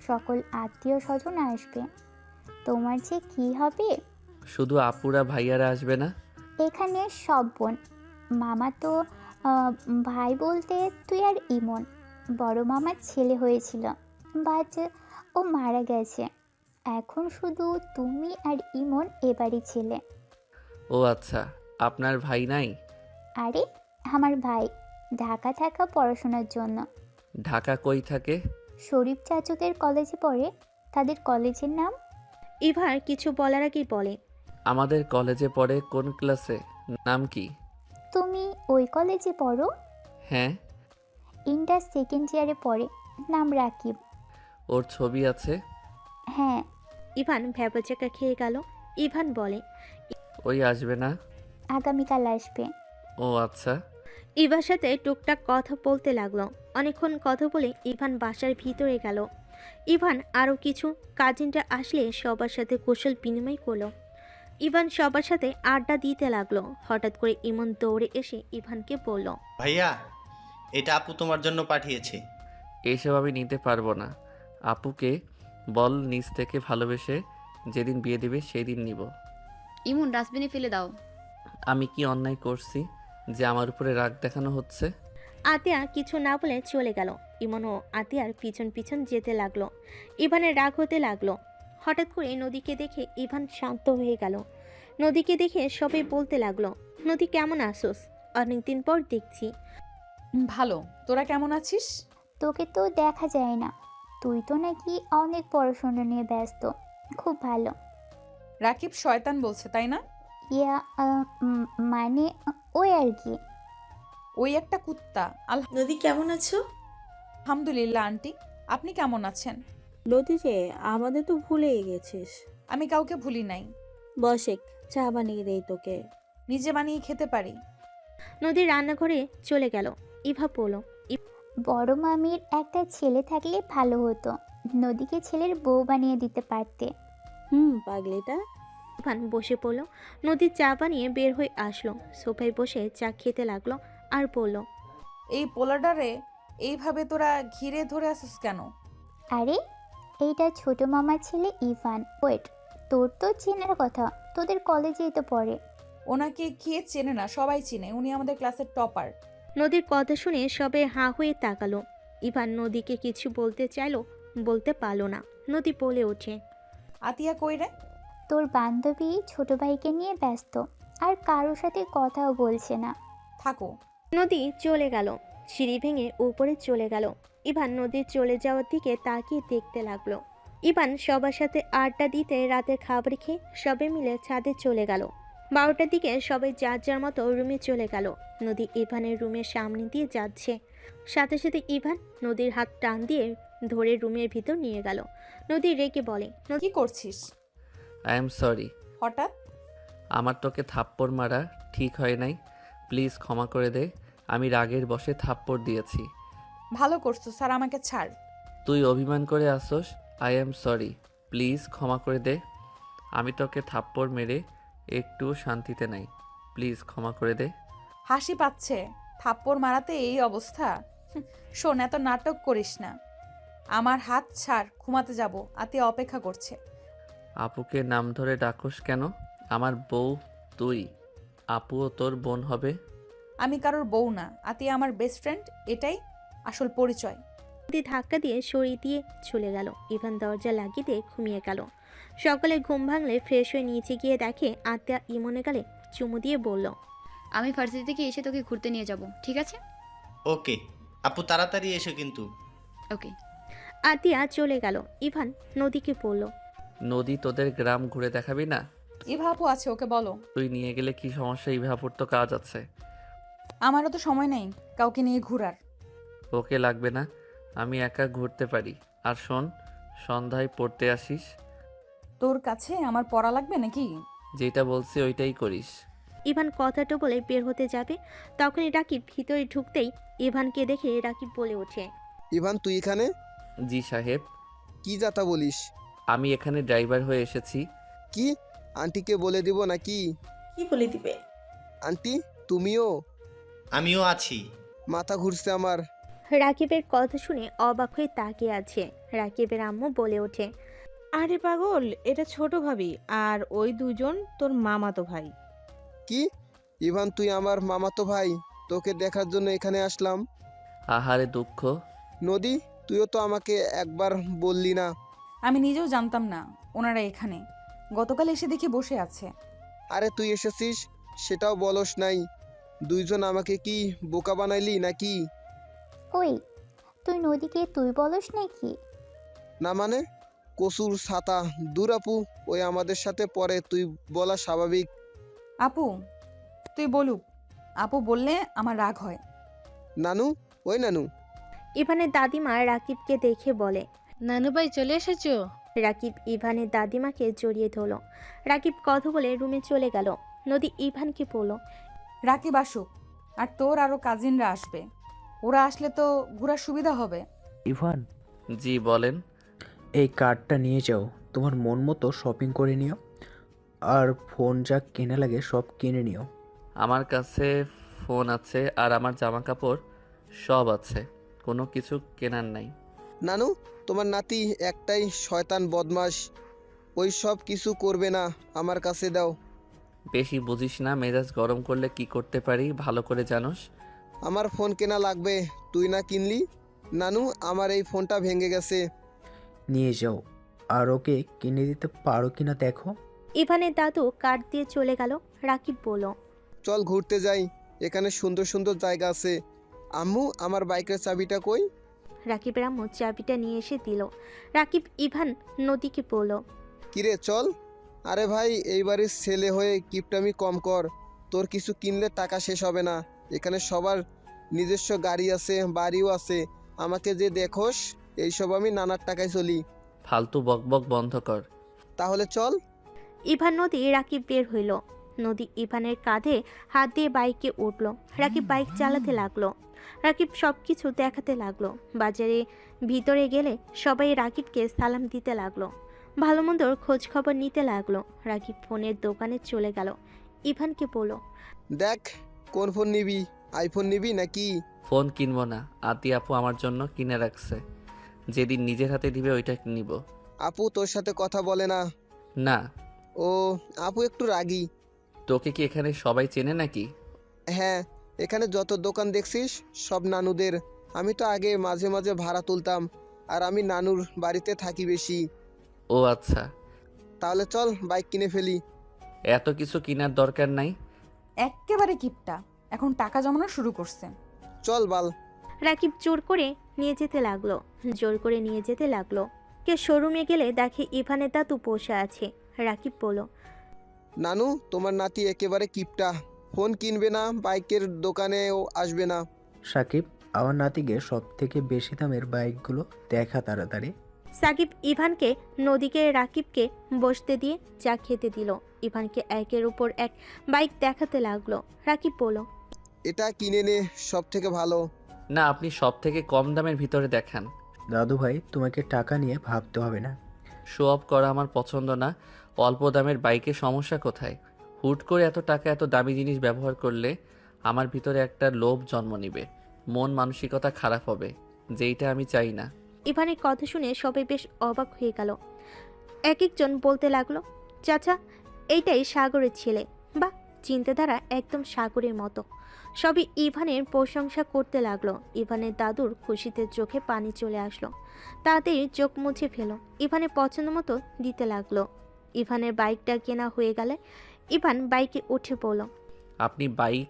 সকল আত্মীয় স্বজন আসবে। তোমার যে কি হবে। শুধু আপুরা ভাইয়ারা আসবে না? এখানে সব বোন, মামা তো ভাই বলতে তুই আর ইমন। বড় মামার ছেলে হয়েছিল, বাট ও মারা গেছে। এখন শুধু তুমি আর ইমন এবারই ছেলে। ও আচ্ছা, আপনার ভাই নাই? আরে আমার ভাই ঢাকা থাকা পড়াশোনার জন্য। ঢাকা কই থাকে? শরীফ চাচুদের কলেজে পড়ে। তাদের কলেজের নাম? ইভার কিছু বলার আগেই বলে, আমাদের কলেজে পড়ে। কোন ক্লাসে? নাম কি? তুমি ওই কলেজে পড়ো? হ্যাঁ। ইন্টার সেকেন্ড ইয়ারে পড়ে, নাম রাকিব। ওর ছবি আছে? হ্যাঁ। ইভান ভ্যাবাচাকা খেয়ে গেল। ইভান বলে, ওই আসবে না? আগামীকাল আসবে। ও আচ্ছা। ইভার সাথে টুকটাক কথা বলতে লাগলো। অনেকক্ষণ কথা বলে ইভান বাসার ভিতরে গেল। ইভান আরও কিছু কাজিনরা আসলে সবার সাথে কুশল বিনিময় করলো। ইভান সবার সাথে আড্ডা দিতে লাগলো। হঠাৎ করে ইমন দৌড়ে এসে ইভানকে বলল, ভাইয়া, এটা আপু তোমার জন্য পাঠিয়েছে। এইসব আমি নিতে পারবো না। আপুকে বল নিজ থেকে ভালোবেসে যেদিন বিয়ে দিবে সেই দিন নিব। ইমন, ডাস্টবিনে ফেলে দাও। আমি কি অন্যায় করছি যে আমার উপরে রাগ দেখানো হচ্ছে? আতিয়া কিছু না বলে চলে গেল। ইমনও আতিয়ার পিছন পিছন যেতে লাগলো। ইভানের রাগ হতে লাগলো। হঠাৎ করে নদীকে দেখে ইভান শান্ত হয়ে গেল। নদীকে দেখে সবাই বলতে লাগলো, নদী কেমন আসোস? অনেকদিন পর দেখছি। ভালো, তোরা কেমন আছিস? তোকে তো দেখা যায় না, তুই তো নাকি অনেক পড়াশোনা নিয়ে ব্যস্ত। খুব ভালো। রাকিব শয়তান বলছে তাই না? ইয়া মানে ওই আর কি। ওই একটা কুত্তা। নদী কেমন আছো? আলহামদুলিল্লাহ আন্টি, আপনি কেমন আছেন? নদী যে, আমাদের তো ভুলেই গেছিস। আমি কাউকে ভুলি নাই। বসেক, চা বানিয়ে দেই তোকে। নিজে বানিয়ে খেতে পারি। নদী রান্নাঘরে চলে গেল। ইভা বলল, বড় মামির একটা ছেলে থাকলে ভালো হতো, নদীকে ছেলের বউ বানিয়ে দিতে পারতে। পাগলিটা। ইভান বসে পড়ল। নদী চা বানিয়ে বের হয়ে আসলো। সোফায় বসে চা খেতে লাগলো আর বলল, এই পোলাডারে এইভাবে তোরা ঘিরে ধরে আসিস কেন? আরে এইটা ছোট মামার ছেলে ইভান। ওয়েট, তোর তো চেনার কথা, তোদের কলেজেই তো পড়ে। ওনাকে কে চেনে না? সবাই চিনে, উনি আমাদের ক্লাসের টপার। নদীর কথা শুনে সবে হাঁ হয়ে তাকালো। ইভান নদীকে কিছু বলতে চাইলো, বলতে পারলো না। নদী বলে ওঠে, আতিয়া কই রে? তোর বান্ধবী ছোট ভাইকে নিয়ে ব্যস্ত, আর কারোর সাথে কথাও বলছে না। থাকো। নদী চলে গেল, সিঁড়ি ভেঙে উপরে চলে গেল। ইভান নদীর চলে যাওয়ার দিকে তাকিয়ে দেখতে লাগলো। ইভান সবার সাথে আড্ডা দিতে রাতের খাবার খেয়ে সবাই মিলে ছাদে চলে গেল। 12টার দিকে সবাই যার যার মতো রুমে চলে গেল। নদী ইভানের রুমের সামনে দিয়ে যাচ্ছে, সাথে সাথে ইভান নদীর হাত টান দিয়ে ধরে রুমের ভিতর নিয়ে গেল। নদী রেগে বলে, কি করছিস? I am sorry. হঠাৎ? আমার তোকে থাপ্পড় মারা ঠিক হয় নাই, প্লিজ ক্ষমা করে দে। আমি রাগের বশে থাপ্পড় দিয়েছি। ভালো করছো স্যার, আমাকে ছাড়। তুই অভিমান করে আসোস। আই এম সরি, প্লিজ ক্ষমা করে দে। আমি তোকে থাপ্পড় মেরে একটু শান্তিতে নাই, প্লিজ ক্ষমা করে দে। হাসি পাচ্ছে, থাপ্পড় মারাতে এই অবস্থা? শোন, এত নাটক করিস না। আমার হাত ছাড়, ঘুমাতে যাব, আতিয়া অপেক্ষা করছে। আপুকে নাম ধরে ডাকোস কেন? আমার বউ তুই, আপুও তোর বোন হবে। আমি কারোর বউ না, আতিয়া আমার বেস্ট ফ্রেন্ড, এটাই আসল পরিচয়। নদী ধাক্কা দিয়ে সরিয়ে দিয়ে চলে গেল। ইভান দরজা লাগিয়ে দিয়ে ঘুমিয়ে গেল। সকালে ঘুম ভাঙলে ফ্রেশ হয়ে নিচে গিয়ে দেখে আত্মা ইমনে গালে চুমু দিয়ে বলল, আমি ভার্সিটি থেকে এসে তোকে ঘুরতে নিয়ে যাব, ঠিক আছে? ওকে আপু, তাড়াতাড়ি এসো কিন্তু। ওকে। আতিয়া চলে গেল। ইভান নদীকে বলল, নদী তোদের গ্রাম ঘুরে দেখাবি না? ইভা আপু আছে, ওকে বলো। তুই নিয়ে গেলে কি সমস্যা? ইভাপুর তো কাজ আছে। আমারও তো সময় নেই কাউকে নিয়ে ঘোরার। ওকে লাগবে না, আমি একা ঘুরতে পারি। আর শোন, সন্ধ্যায় পড়তে আসিস। তোর কাছে আমার পড়া লাগবে নাকি? যেটা বলছি ওইটাই করিস। ইভান কথাটা বলে বের হতে যাবে, তখনই রাকিব ভিতরে ঢুকতেই ইভানকে দেখে রাকিব বলে ওঠে, ইভান তুই এখানে? জি সাহেব। কি যাতা বলিস? আমি এখানে ড্রাইভার হয়ে এসেছি। কি? আন্টিকে বলে দিব নাকি? কি বলে দিবে? আন্টি তুমিও? আমিও আছি। মাথা ঘুরছে আমার। রাকিবের কথা শুনে অবাক হয়ে তাকিয়ে আছে। রাকিবের আম্মু বলে ওঠে, আরে পাগল, এটা ছোট ভাবি, আর ওই দুজন তোর মামাতো ভাই। কি? ইভান তুই আমার মামাতো ভাই? তোকে দেখার জন্য এখানে আসলাম। আহারে দুঃখ। নদী তুইও তো আমাকে একবার বললি না। আমি নিজেও জানতাম না ওনারা এখানে। গতকাল এসে দেখি বসে আছে। আরে তুই এসেছিস সেটাও বলস নাই। দুইজন আমাকে কি বোকা বানাইলি নাকি? ওই, তুই নদীকে তুই বলস নাকি? না মানে? কসুর ছাতা দূর আপু, ওই আমাদের সাথে পরে তুই বলা স্বাভাবিক। আপু তুই বলুক, আপু বললে আমার রাগ হয়। নানু, ওই নানু। ইভানের দাদিমা রাকিবকে দেখে বলে, নানু ভাই চলে এসেছো? রাকিব ইভানের দাদিমাকে জড়িয়ে ধরল। রাকিব কথা বলে রুমে চলে গেল। নদী ইভানকে বলল, রাকিব আসুক, আর তোর আরো কাজিনরা আসবে। ওরা আসলে তো ঘোরার সুবিধা হবে। ইভান, জি বলেন। এই কার্ডটা নিয়ে যাও, তোমার মন মতো শপিং করে নিও, আর ফোন যা কেনা লাগে সব কিনে নিও। আমার কাছে ফোন আছে আর আমার জামা কাপড় সব আছে, কোনো কিছু কেনার নাই। নানু, তোমার নাতি একটাই শয়তান বদমাস, ওই সব কিছু করবে না, আমার কাছে দাও। বেশি বুঝিস না, মেজাজ গরম করলে কি করতে পারি ভালো করে জানোস। আমার ফোন কেনা লাগবে, তুই না কিনলি? নানু, আমার এই ফোনটা ভেঙে গেছে। নিয়ে যাও, আর ওকে কিনে দিতে পারো কিনা দেখো। ইভানের দাদু কার্ড দিয়ে চলে গেল। রাকিব বলল, চল ঘুরতে যাই, এখানে সুন্দর সুন্দর জায়গা আছে। আম্মু, আমার বাইকের চাবিটা কই? রাকিবের আম্মু চাবিটা নিয়ে এসে দিল। রাকিব ইভান নদীকে বলল, কিরে চল। আরে ভাই, এই বাড়ির ছেলে হয়ে কিপটামি কম কর। তোর কিছু কিনলে টাকা শেষ হবে না। এখানে সবার নিজস্ব গাড়ি আছে, বাড়িও আছে। আমাকে যে দেখোস, এইসব আমি নানার টাকায় চলি। ফালতু বকবক বন্ধ কর। তাহলে চল। ইভান নদী রাকিব বের হইল। নদী ইভানের কাঁধে হাত দিয়ে বাইকে উঠল। রাকিব বাইক চালাতে লাগলো। রাকিব সব কিছু দেখাতে লাগলো। বাজারে ভিতরে গেলে সবাই রাকিবকে সালাম দিতে লাগলো, ভালো মন্দর খোঁজ খবর নিতে লাগলো। রাকিব ফোনের দোকানে চলে গেল। ইভানকে বলল, দেখ কোন ফোন নিবি, আইফোন নিবি নাকি? ফোন কিনবো না, আতি আপু আমার জন্য কিনে রাখছে, যেদিন নিজের হাতে দিবে ওইটা নিব। আপু তোর সাথে কথা বলে না? না। ও, আপু একটু রাগী। তোকে কি এখানে সবাই চেনে নাকি? হ্যাঁ, এখানে যত দোকান দেখছিস সব নানুদের। আমি তো আগে মাঝে মাঝে ভাড়া তুলতাম, আর আমি নানুর বাড়িতে থাকি বেশি। ও আচ্ছা, তাহলে চল বাইক কিনে ফেলি। এত কিছু কেনার দরকার নাই। এক্কেবারে কিপটা, এখন টাকা জমানো শুরু করছে। চল বাল। রাকিব জোর করে নিয়ে যেতে লাগলো। কে শোরুমে গেলে দেখে ইভানের দাদু বসে আছে। রাকিব বলল, নানু, তোমার নাতি একেবারে কিপটা, ফোন কিনবে না, বাইকের দোকানেও আসবে না। সাকিব, আমার নাতিকে সব থেকে বেশি দামের বাইকগুলো দেখা তাড়াতাড়ি। সাকিব ইভানকে নদীকে রাকিবকে বসতে দিয়ে চা খেতে দিল। ইভানকে একের উপর এক বাইক দেখাতে লাগলো। রাকিব বলল, এটা কিনে নে, সব থেকে ভালো। না, আপনি সব থেকে কম দামের ভিতরে দেখান। দাদু ভাই, তোমাকে টাকা নিয়ে ভাবতে হবে না। শো অফ করা আমার পছন্দ না। অল্প দামের বাইকের সমস্যা কোথায়? হুট করে এত টাকা এত দামি জিনিস ব্যবহার করলে আমার ভিতরে একটা লোভ জন্ম নিবে, মন মানসিকতা খারাপ হবে, যেইটা আমি চাই না। ইভানের কথা শুনে সবাই বেশ অবাক হয়ে গেল। এক একজন বলতে লাগলো, চাচা, এইটাই সাগরের ছেলে। বা চিন্তাধারা একদম সাগরের মতো। সবই ইভানের প্রশংসা করতে লাগলো। ইভানের দাদুর খুশিতে চোখে পানি চলে আসলো। তাড়াতাড়ি চোখ মুছে ফেলো। ইভানের পছন্দ মতো দিতে লাগলো। ইভানের বাইকটা কেনা হয়ে গেলে ইভান বাইকে উঠে পড়ল। আপনি বাইক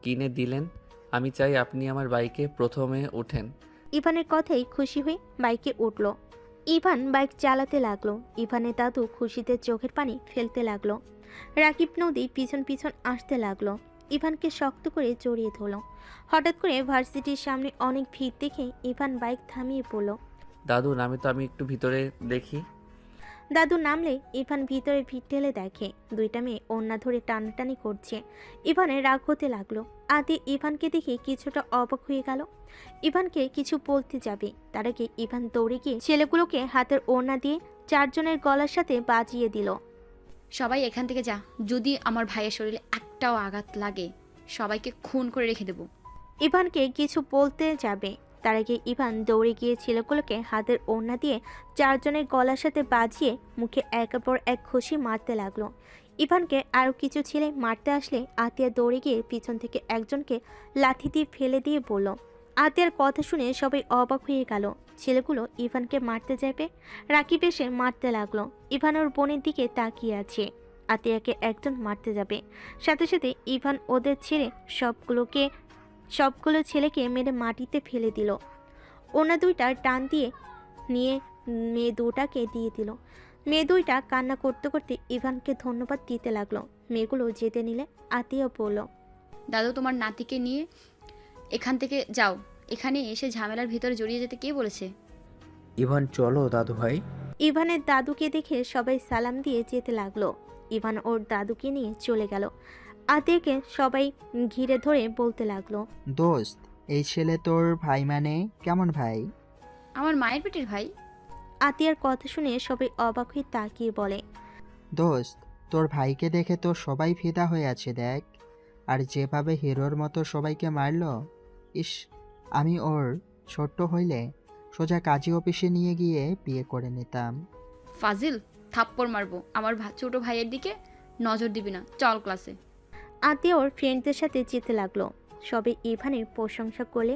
কিনে দিলেন, আমি চাই আপনি আমার বাইকে প্রথমে ওঠেন। ইভানের কথাই খুশি হয়ে বাইকে উঠল। ইভান বাইক চালাতে লাগলো। ইভানের দাদু খুশিতে চোখের পানি ফেলতে লাগলো। রাকিব নদী পিছন পিছন আসতে লাগলো। ইভানকে শক্ত করে জড়িয়ে ধরল। হঠাৎ করে ভার্সিটির সামনে অনেক ভিড় দেখে ইভান বাইক থামিয়ে পড়ল। দাদু নামে তো, আমি একটু ভিতরে দেখি। দাদু নামলে ইভান ভিতরে ভিড় ঠেলে দেখে দুইটা মেয়ে ওড়না ধরে টানাটানি করছে। ইভানের রাগ হতে লাগলো। আদি ইভানকে দেখে কিছুটা অবাক হয়ে গেল। ইভানকে কিছু বলতে যাবে, তার আগে ইভান দৌড়ে গিয়ে ছেলেগুলোকে হাতের ওড়না দিয়ে চারজনের গলার সাথে বাজিয়ে দিল। সবাই এখান থেকে যা, যদি আমার ভাইয়ের শরীরে একটাও আঘাত লাগে সবাইকে খুন করে রেখে দেবো। ইভানকে কিছু বলতে যাবে, তার আগে ইভান দৌড়ে গিয়ে ছেলেগুলোকে হাতের ওড়না দিয়ে চারজনের গলার সাথে বাজিয়ে মুখে একের পর এক ঘুষি মারতে লাগলো। ইভানকে আরও কিছু ছেলে মারতে আসলে আতিয়া দৌড়ে গিয়ে পিছন থেকে একজনকে লাথি দিয়ে ফেলে দিয়ে বলল। আতিয়ার কথা শুনে সবাই অবাক হয়ে গেল। ছেলেগুলো ইভানকে মারতে যাবে, রাকিব এসে মারতে লাগলো। ইভান ওর বোনের দিকে তাকিয়ে আছে। আতিয়াকে একজন মারতে যাবে, সাথে সাথে ইভান ওদের ছেড়ে সবগুলো ছেলেকে মেরে মাটিতে ফেলে দিল। ওনা দুইটা টান দিয়ে নিয়ে মেয়ে দুটাকে দিয়ে দিল। মেয়ে দুইটা কান্না করতে করতে ইভানকে ধন্যবাদ দিতে লাগলো। মেয়েগুলো যেতে নিলে আতিয়া বলল, দাদু, তোমার নাতিকে নিয়ে এখান থেকে যাও। এখানে এসে ঝামেলার ভিতরে জড়িয়ে যেতে কে বলেছে? ইভান, চলো দাদু ভাই। ইভানের দাদুকে দেখে সবাই সালাম দিয়ে যেতে লাগলো। ইভান ওর দাদুকে নিয়ে চলে গেল। আতিয়াকে সবাই ঘিরে ধরে বলতে লাগলো, দোস্ত, এই ছেলে তোর ভাই মানে কেমন ভাই? আমার মায়ের পেটের ভাই। আতিয়ার কথা শুনে সবাই অবাক হয়ে তাকিয়ে বলে, দোস্ত, তোর ভাইকে দেখে তো সবাই ফিদা হয়ে আছে দেখ। আর যেভাবে হিরোর মতো সবাইকে মারলো, ইস, আমি ওর ছোট্ট হইলে সোজা কাজী অফিসে নিয়ে গিয়ে বিয়ে করে নিতাম। ফাজিল, থাপ্পড় মারবো। আমার ছোট ভাইয়ের দিকে নজর দিবি না, চল ক্লাসে। আতিয়া ওর ফ্রেন্ডদের সাথে যেতে লাগলো। সবে ইভানের প্রশংসা করলে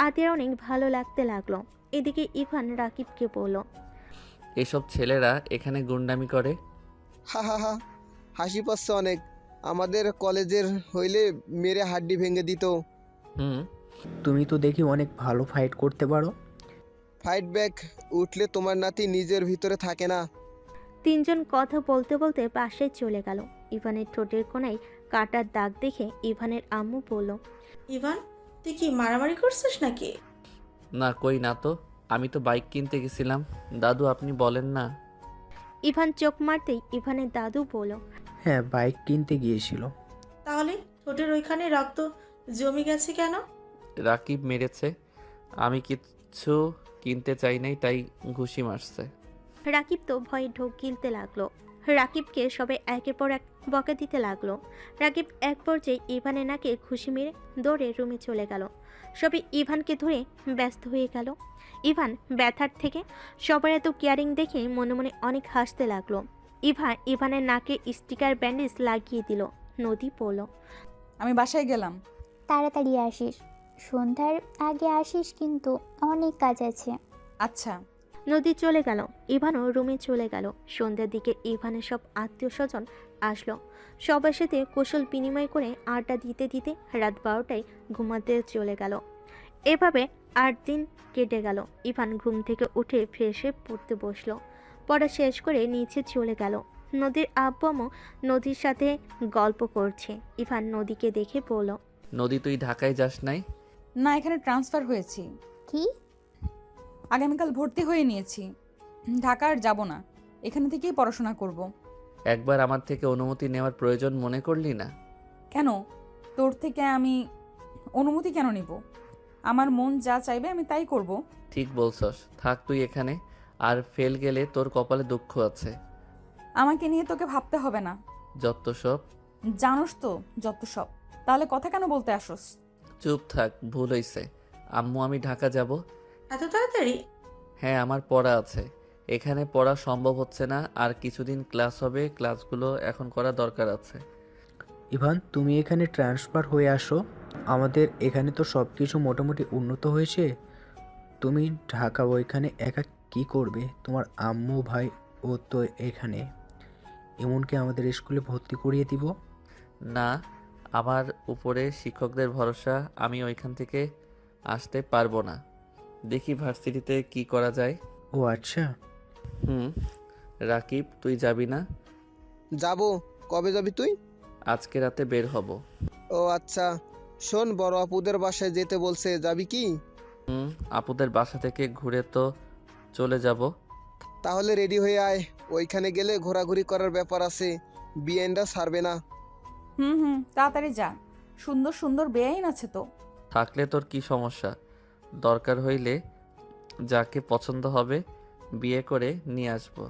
আতিয়ার অনেক ভালো লাগতে লাগলো। এদিকে ইভান রাকিবকে বলল, এসব ছেলেরা এখানে গুন্ডামি করে। হা হা হা, হাসি পাচ্ছে অনেক। আমাদের কলেজের হইলে মেরে হাড্ডি ভেঙে দিত। তুমি তো দেখি অনেক ভালো ফাইট করতে পারো। ফাইট ব্যাক উঠলে তোমার নাতি নিজের ভিতরে থাকে না। তিনজন কথা বলতে বলতে পাশে চলে গেল। ইভানের ঠোঁটের কোণায় কাটার দাগ দেখে ইভানের আম্মু বলল, ইভান, তুই কি মারামারি করছিস নাকি? না, কই না তো, আমি তো বাইক কিনতে গেছিলাম। দাদু আপনি বলেন না। ইভান চোখ মারতেই ইভানের দাদু বলল, হ্যাঁ, বাইক কিনতে গিয়েছিল। তাহলে ঠোঁটের ওইখানে রক্ত জমে গেছে কেন? রাকিব মেরেছে, আমি কিচ্ছু কিনতে চাই নাই, তাই ঘুষি মারছে। রাকিব তো ভয়ে ঢোক গিলতে লাগলো। রাকিবকে সবাই একের পর এক বকা দিতে লাগলো। রাকিব এক পর্যায়ে ইভানের নাকে ঘুষি মেরে দৌড়ে রুমে চলে গেল। সবাই ইভানকে ধরে ব্যস্ত হয়ে গেল। ইভান ব্যথার থেকে সবার এত কেয়ারিং দেখে মনে মনে অনেক হাসতে লাগলো। ইভানের নাকে স্টিকার ব্যান্ডেজ লাগিয়ে দিল। নদী পড়ল, আমি বাসায় গেলাম। তাড়াতাড়ি আসিস, সন্ধ্যার আগে আসিস, কিন্তু অনেক কাজ আছে। আচ্ছা, নদী চলে গেল, ইভানও রুমে চলে গেল। সন্ধ্যার দিকে ইভানের সব আত্মীয় স্বজন আসলো। সবার সাথে কুশল বিনিময় করে আড্ডা দিতে দিতে রাত 12টায় ঘুমাতে চলে গেল। এভাবে 8 দিন কেটে গেল। ইভান ঘুম থেকে উঠে ফ্রেশ হয়ে পড়তে বসলো। পড়া শেষ করে নিচে চলে গেল। নদীর আব্বু আম্মু নদীর সাথে গল্প করছে। ইভান নদীকে দেখে বলল, নদী তুই ঢাকায় যাস নাই? না, এখানে ট্রান্সফার হয়েছি। কি? আগামীকাল ভর্তি হয়ে নিয়েছি। ঢাকা আর যাব না, এখানে থেকেই পড়াশোনা করব। একবার আমার থেকে অনুমতি নেওয়ার প্রয়োজন মনে করলি না? কেন? তোর থেকে আমি অনুমতি কেন নিব? আমার মন যা চাইবে আমি তাই করব। ঠিক বলছস, থাক তুই এখানে। আর ফেল গেলে তোর কপালে দুঃখ আছে। আমাকে নিয়ে তোকে ভাবতে হবে না। যত সব। জানোস তো যত সব। তাহলে কথা কেন বলতে আসোস? চুপ থাক, ভুল হইছে। আম্মু আমি ঢাকা যাব। এত তাড়াতাড়ি? হ্যাঁ, আমার পড়া আছে। এখানে পড়া সম্ভব হচ্ছে না। আর কিছুদিন ক্লাস হবে, ক্লাসগুলো এখন করা দরকার আছে। ইভান, তুমি এখানে ট্রান্সফার হয়ে আসো। আমাদের এখানে তো সব কিছু মোটামুটি উন্নত হয়েছে। তুমি ঢাকা ওইখানে একা কি করবে? তোমার আম্মু ভাই ও তো এখানে। এমনকি আমাদের স্কুলে ভর্তি করিয়ে দিব। না, আমার উপরে শিক্ষকদের ভরসা, আমি ওইখান থেকে আসতে পারবো না। দেখি ভার্সিটিতে কি করা যায়। ও আচ্ছা। রাকিব, তুই যাবি না? যাব। কবে যাবি তুই? আজকে রাতে বের হব। ও আচ্ছা। শোন, বড় আপুদের বাসায় যেতে বলছে, যাবি কি? আপুদের বাসা থেকে ঘুরে তো চলে যাব। তাহলে রেডি হয়ে আয়। ওইখানে গেলে ঘোরাঘুরি করার ব্যাপার আছে, বিয়েনটা ছাড়বে না। তাড়াতাড়ি যা। সুন্দর সুন্দর বেআইন আছে তো। থাকলে তোর কি সমস্যা? দরকার হইলে যাকে পছন্দ হবে বিয়ে করে নিয়ে আসবো।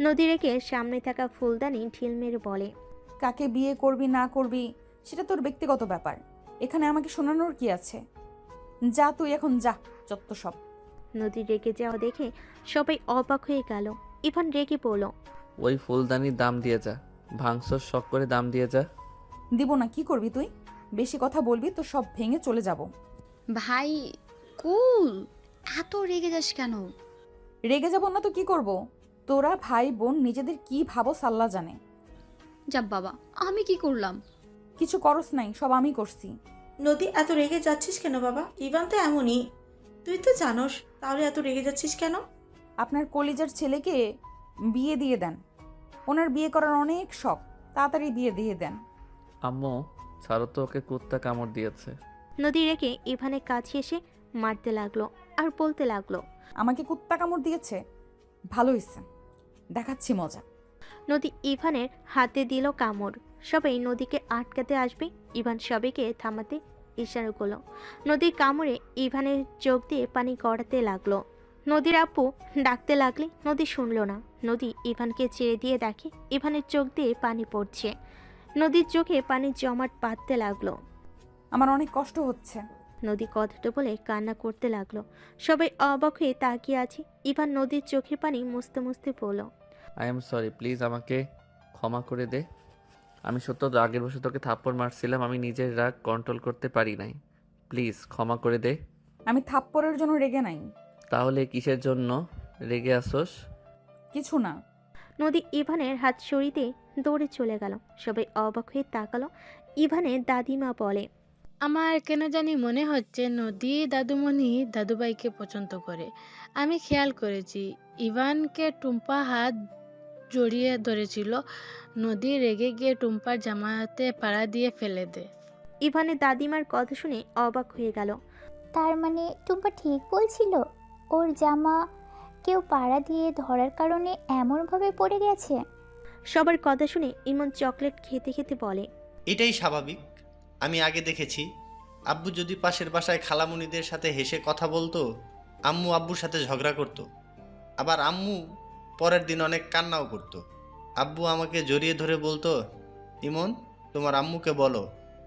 নদী রেখে সামনে থাকা ফুলদানি ঢিল মেরে বলে, কাকে বিয়ে করবি না করবি সেটা তোর ব্যক্তিগত ব্যাপার। এখানে আমাকে শোনানোর কি আছে? যা তুই এখন যা, যত সব। নদী রেগে যাওয়া দেখে সবাই অবাক হয়ে গেল। ইভান রেগে বলল, ওই ফুলদানির দাম দিয়ে যা। ভাঙছর শখ করে দাম দিয়ে যা। দিব না। কি করবি তুই? বেশি কথা বলবি তো সব ভেঙে চলে যাব। ভাই কুল, এত রেগে যাস কেন? রেগে যাব না তো কি করব? তোরা ভাই বোন নিজেদের কি ভাবো সাল্লা জানে। যা বাবা, আমি কি করলাম? কিছু করস নাই, সব আমি করছি। নদী, এত রেগে যাচ্ছিস কেন বাবা? ইভান তো এমনই, তুই তো জানোস। তাহলে এত রেগে যাচ্ছিস কেন? আপনার কলিজার ছেলেকে বিয়ে দিয়ে দেন। ওনার বিয়ে করার অনেক শখ, তাড়াতাড়ি বিয়ে দিয়ে দেন। আম্মু ছাড়ো তো, ওকে কুত্তা কামড় দিয়েছে। নদী রেখে ইভানের কাছে এসে মারতে লাগলো আর বলতে লাগলো, আমাকে কুত্তা কামড় দিয়েছে? ভালো হয়েছে, দেখাচ্ছি মজা। নদী ইভানের হাতে দিল কামড়। সবাই নদীকে আটকাতে আসবে, ইভান সবাইকে থামাতে ইশারা করলো। নদীর কামড়ে ইভানের চোখ দিয়ে পানি গড়াতে লাগলো। নদীর আপু ডাকতে লাগলে নদী শুনলো না। নদী ইভানকে ছেড়ে দিয়ে দেখে ইভানের চোখ দিয়ে পানি পড়ছে। নদীর চোখে পানি জমাট বাঁধতে লাগলো। আমার অনেক কষ্ট হচ্ছে। নদী কথাটা বলে কান্না করতে লাগলো। সবাই অবাক হয়ে তাকিয়ে আছে। ইভান নদীর চোখের পানি মুছতে মুছতে বলল, আই এম সরি, প্লিজ আমাকে ক্ষমা করে দে। আমি সত্য রাগের বসে তোকে থাপ্পড় মারছিলাম, আমি নিজের রাগ কন্ট্রোল করতে পারি নাই। প্লিজ ক্ষমা করে দে। আমি থাপ্পড়ের জন্য রেগে নাই। তাহলে কিসের জন্য রেগে আসোস? কিছু না। নদী ইভানের হাত সরিতে দৌড়ে চলে গেল। সবাই অবাক হয়ে তাকালো। ইভানের দাদিমা বলে, আমার কেন জানি মনে হচ্ছে নদী দাদুমণি দাদুভাইকে পছন্দ করে। আমি খেয়াল করেছি ইভানকে টুম্পা হাত জড়িয়ে ধরেছিল। নদী রেগে গিয়ে টুম্পার জামাতে পাড়া দিয়ে ফেলে দেয়। ইভানের দাদিমার কথা শুনে অবাক হয়ে গেল। তার মানে টুম্পা ঠিক বলছিল? ওর জামা কেউ পাড়া দিয়ে ধরার কারণে এমনভাবে পড়ে গেছে? সবার কথা শুনে ইমন চকলেট খেতে খেতে বলে, এটাই স্বাভাবিক। আমি আগে দেখেছি আব্বু যদি পাশের বাসায় খালামুনিদের সাথে হেসে কথা বলতো, আম্মু আব্বুর সাথে ঝগড়া করতো। আবার আম্মু পরের দিন অনেক কান্নাও করতো। আব্বু আমাকে জড়িয়ে ধরে বলতো, ইমন তোমার আম্মুকে বলো।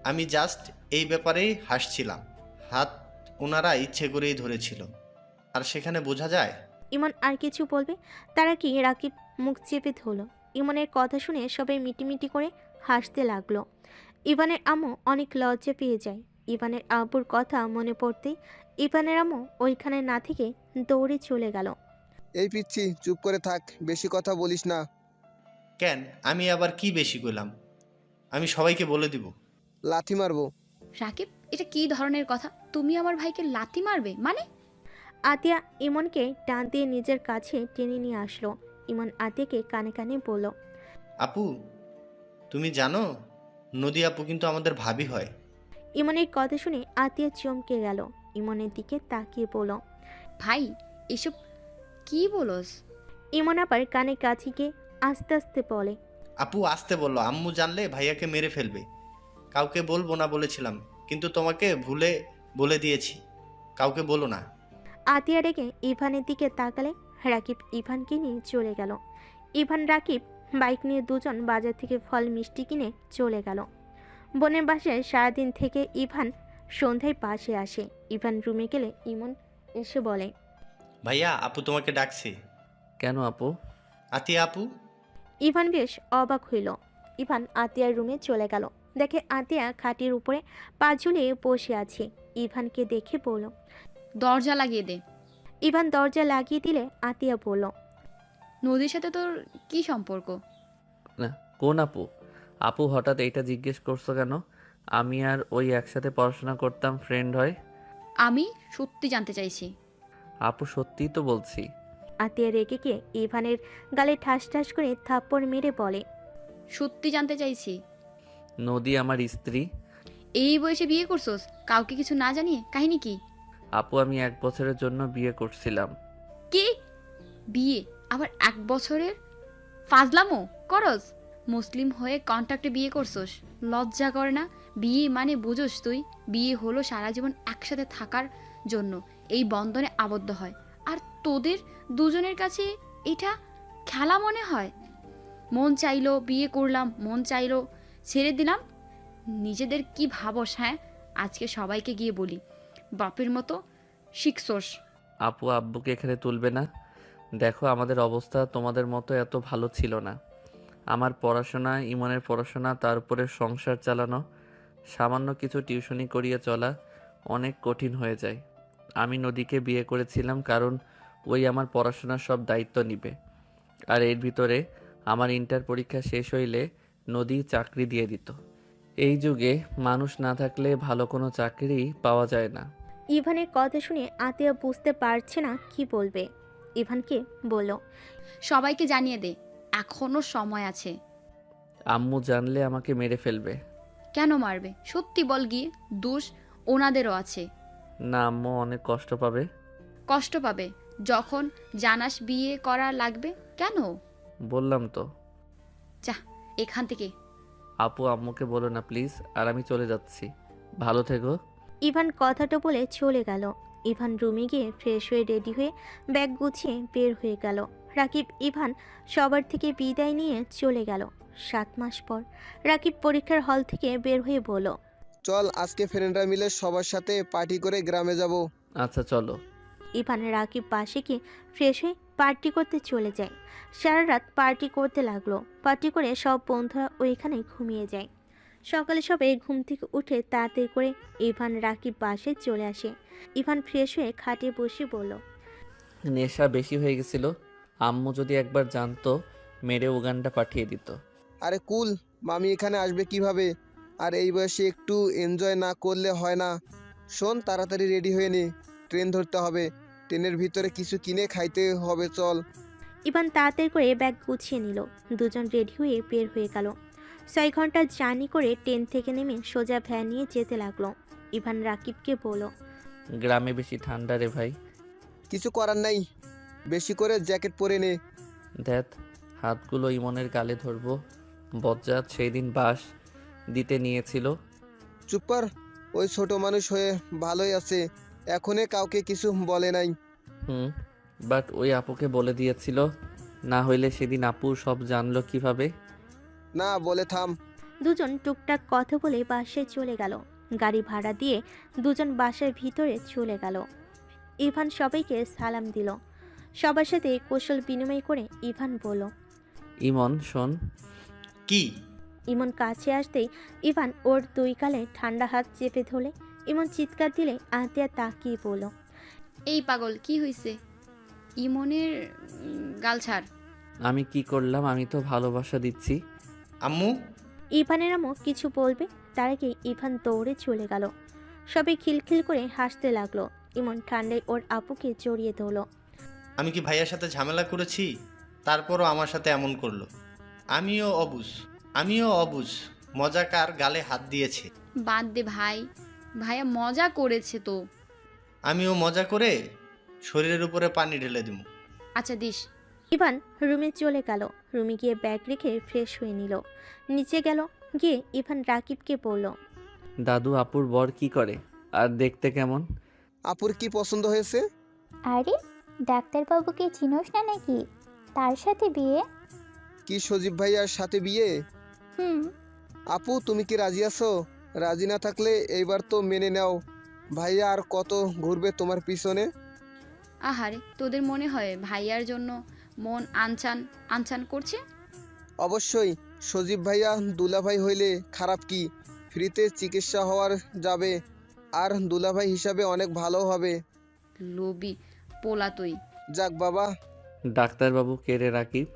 আমি জাস্ট এই ব্যাপারেই হাসছিলাম। হাত ওনারা ইচ্ছে করেই ধরেছিল। আর সেখানে বোঝা যায়। ইমন আর কিছু বলবে তারা কি রাকিব মুখ চেপে ধরল। ইমনের কথা শুনে সবাই মিটিমিটি করে হাসতে লাগলো। ইভানের আম্মু অনেক লজ্জা পেয়ে যায়। ইভানের আব্বুর কথা মনে পড়তেই ইভানের আম্মু ওইখানে না থেকে দৌড়ে চলে গেল। এই পিচ্ছি চুপ করে থাক, বেশি কথা বলিস না। কেন, আমি আবার কি বেশি করলাম? আমি সবাইকে বলে দিব। লাথি মারবো। রাকিব, এটা কি ধরনের কথা? তুমি আমার ভাইকে লাথি মারবে মানে? আতিয়া ইমনকে টান দিয়ে নিজের কাছে টেনে নিয়ে আসলো। ইমন আতিয়াকে কানে কানে বলল, আপু, তুমি জানো নদী আপু কিন্তু আমাদের ভাবি হয়। ইমনের কথা শুনে আতিয়া চমকে গেল। ইমনের দিকে তাকিয়ে বলল, ভাই, এসব কি বলস? ইমন আবার কানে কাছে গিয়ে আস্তে আস্তে বলে, আপু আসতে বললো, আম্মু জানলে ভাইয়াকে মেরে ফেলবে। কাউকে বলবো না বলেছিলাম, কিন্তু তোমাকে ভুলে বলে দিয়েছি, কাউকে বলো না। আতিয়া রেগে ইভানের দিকে তাকালে রাকিব ইভানকে নিয়ে চলে গেল। ইভান রাকিব বাইক নিয়ে দুজন বাজার থেকে ফল মিষ্টি কিনে চলে গেল। বোনের বাসায় সারাদিন থেকে ইভান সন্ধ্যায় পাশে আসে। ইভান রুমে গেলে ইমন এসে বলে, ভাইয়া, আপু তোমাকে ডাকছে। কেন আপু? আতিয়া আপু। ইভান বেশ অবাক হইল। ইভান আতিয়ার রুমে চলে গেল। দেখে আতিয়া খাটের উপরে পা ঝুলিয়ে বসে আছে। ইভানকে দেখে বলল, দরজা লাগিয়ে দে। ইভান দরজা লাগিয়ে দিলে আতিয়া বলল, নদীর সাথে তোর কি সম্পর্ক? না, কোন আপু? আপু হঠাৎ এইটা জিজ্ঞেস করছো কেন? আমি আর ওই একসাথে পড়াশোনা করতাম, ফ্রেন্ড হয়। আমি সত্যি জানতে চাইছি। আপু সত্যিই তো বলছি। আতিয়া রেগে গিয়ে ইভানের গালে ঠাস ঠাস করে থাপ্পড় মেরে বলে, সত্যি জানতে চাইছি। নদী আমার স্ত্রী। এই বয়সে বিয়ে করছোস কাউকে কিছু না জানিয়ে? কাহিনী কি? আপু আমি 1 বছরের জন্য বিয়ে করছিলাম। কি? বিয়ে আবার 1 বছরের? ফাজলামো করস? মুসলিম হয়ে কন্ট্রাক্টে বিয়ে করছোস? লজ্জা করে না? বিয়ে মানে বুঝোস তুই? বিয়ে হলো সারা জীবন একসাথে থাকার জন্য, এই বন্ধনে আবদ্ধ হয়। আর তোদের দুজনের কাছে এটা খেলা মনে হয়? মন চাইলো বিয়ে করলাম, মন চাইলো ছেড়ে দিলাম। নিজেদের কি ভাবস? হ্যাঁ, আজকে সবাইকে গিয়ে বলি বাপের মতো শিখছোস। আপু আব্বুকে এখানে তুলবে না। দেখো আমাদের অবস্থা তোমাদের মতো এত ভালো ছিল না। আমার পড়াশোনা, ইমনের পড়াশোনা, তার উপরে সংসার চালানো, সামান্য কিছু টিউশনি করিয়ে চলা অনেক কঠিন হয়ে যায়। আমি নদীকে বিয়ে করেছিলাম কারণ ওই আমার পড়াশোনার সব দায়িত্ব নিবে। আর এর ভিতরে আমার ইন্টার পরীক্ষা শেষ হইলে নদী চাকরি দিয়ে দিত। এই যুগে মানুষ না থাকলে ভালো কোনো চাকরি পাওয়া যায় না। ইভানের কথা শুনে আতিয়া বুঝতে পারছে না কি বলবে। ইভানকে বলল, সবাইকে জানিয়ে দে, এখনো সময় আছে। আম্মু জানলে আমাকে মেরে ফেলবে। কেন মারবে? সত্যি বল গিয়ে, দোষ ওনাদেরও আছে। না, আম্মু অনেক কষ্ট পাবে। কষ্ট পাবে যখন জানাস বিয়ে করা লাগবে। কেন? বললাম তো। যা এখান থেকে। আপু আম্মুকে বলো না প্লিজ, আর আমি চলে যাচ্ছি। ভালো থেকো। ইভান কথাটা বলে চলে গেল। ইভান রুমে গিয়ে ফ্রেশ হয়ে রেডি হয়ে ব্যাগ গুছিয়ে বের হয়ে গেল। রাকিব ইভান সবার থেকে বিদায় নিয়ে চলে গেল। 7 মাস পর রাকিব পরীক্ষার হল থেকে বের হয়ে বলল, চল আজকে ফ্রেন্ডরা মিলে সবার সাথে পার্টি করে গ্রামে যাব। আচ্ছা চলো। ইভান রাকিব পাশে গিয়ে ফ্রেশ হয়ে পার্টি করতে চলে যায়। সারা রাত পার্টি করতে লাগলো। পার্টি করে সব বন্ধুরা ওইখানে ঘুমিয়ে যায়। সকালে সবাই ঘুম থেকে উঠে তাড়াতাড়ি করে ইভান রাকিব বাসায় চলে আসে। ইভান ফ্রেশ হয়ে খাটে বসে বলল, নেশা বেশি হয়ে গেছিল। আম্মু যদি একবার জানতো মেরে উগান্ডা পাঠিয়ে দিত। আরে কুল, মামি এখানে আসবে কিভাবে? আর এই বয়সে একটু এনজয় না করলে হয় না। শোন, তাড়াতাড়ি রেডি হয়ে নে, ট্রেন ধরতে হবে। ট্রেনের ভিতরে কিছু কিনে খাইতে হবে, চল। ইভান তাড়াতাড়ি করে ব্যাগ গুছিয়ে নিল। দুজন রেডি হয়ে বের হয়ে গেল। 6 ঘন্টা জার্নি করে ট্রেন থেকে নেমে সোজা ভ্যান নিয়ে যেতে লাগলো। ইভান রাকিবকে বলল, গ্রামে বেশি ঠান্ডা রে ভাই। কিছু করার নাই, বেশি করে জ্যাকেট পরে নে। দেখ, হাতগুলো ইমনের গালে ধরবো। বজ্জাত সেই দিন বাস দিতে নিয়েছিল। চুপ কর, ওই ছোট মানুষ হয়ে ভালোই আছে, এখনে কাউকে কিছু বলে নাই। বাট ওই আপুকে বলে দিয়েছিল, না হইলে সেদিন আপু সব জানলো কিভাবে? না বলে থাম। দুজন টুকটাক কথা বলে বাসায় চলে গেল। গাড়ি ভাড়া দিয়ে দুজন বাসার ভিতরে চলে গেল। ইভান সবাইকে সালাম দিল। সবার সাথে কৌশল বিনিময় করে ইভান বলল, ইমন শোন। কি? ইমন কাছে আসতেই ইভান ওর 2 গালে ঠান্ডা হাত চেপে ধরলে। ইমন চিৎকার দিলে আতিয়া তাকিয়ে বলল, এই পাগল, কি হয়েছে? ইমনের গাল ছাড়। আমি কি করলাম? আমি তো ভালোবাসা দিচ্ছি। আম্মু, ইভানের আম্মু কিছু বলবে তার আগে ইভান দৌড়ে চলে গেল। সবাই খিলখিল করে হাসতে লাগলো। ইমন ঠান্ডায় ওর আপুকে জড়িয়ে ধরল। আমি কি ভাইয়ার সাথে ঝামেলা করেছি? তারপরও আমার সাথে এমন করলো। আমিও অবুঝ। মজাকার গালে হাত দিয়েছে। বাদ দে ভাই, ভাইয়া মজা করেছে তো। আমিও মজা করে শরীরের উপরে পানি ঢেলে দেব। আচ্ছা দিস। ইভান রুমে চলে গেল। রুমে গিয়ে ব্যাগ রেখে ফ্রেশ হয়ে নিল। নিচে গেল, গিয়ে ইভান রাকিবকে বলল, দাদু আপুর বর কি করে আর দেখতে কেমন? আপুর কি পছন্দ হয়েছে? আরে ডাক্তারবাবুকে চিনোস না নাকি? তার সাথে বিয়ে? কি সজীব ভাইয়ার সাথে বিয়ে? হুম। আপু তুমি কি রাজি আছো? রাজি না থাকলে এইবার তো মেনে নাও। ভাইয়া আর কত ঘুরবে তোমার পিছনে? আহারে, তোদের মনে হয় ভাইয়ার জন্য মন আনচান আনচান করছে? অবশ্যই। সজীব ভাইয়া দুলাভাই হইলে খারাপ কি? ফ্রিতে চিকিৎসা হওয়ার যাবে, আর দুলাভাই হিসাবে অনেক ভালো হবে। লোভী পোলা তুই। যাক বাবা। ডাক্তারবাবু কে রে রাকিব?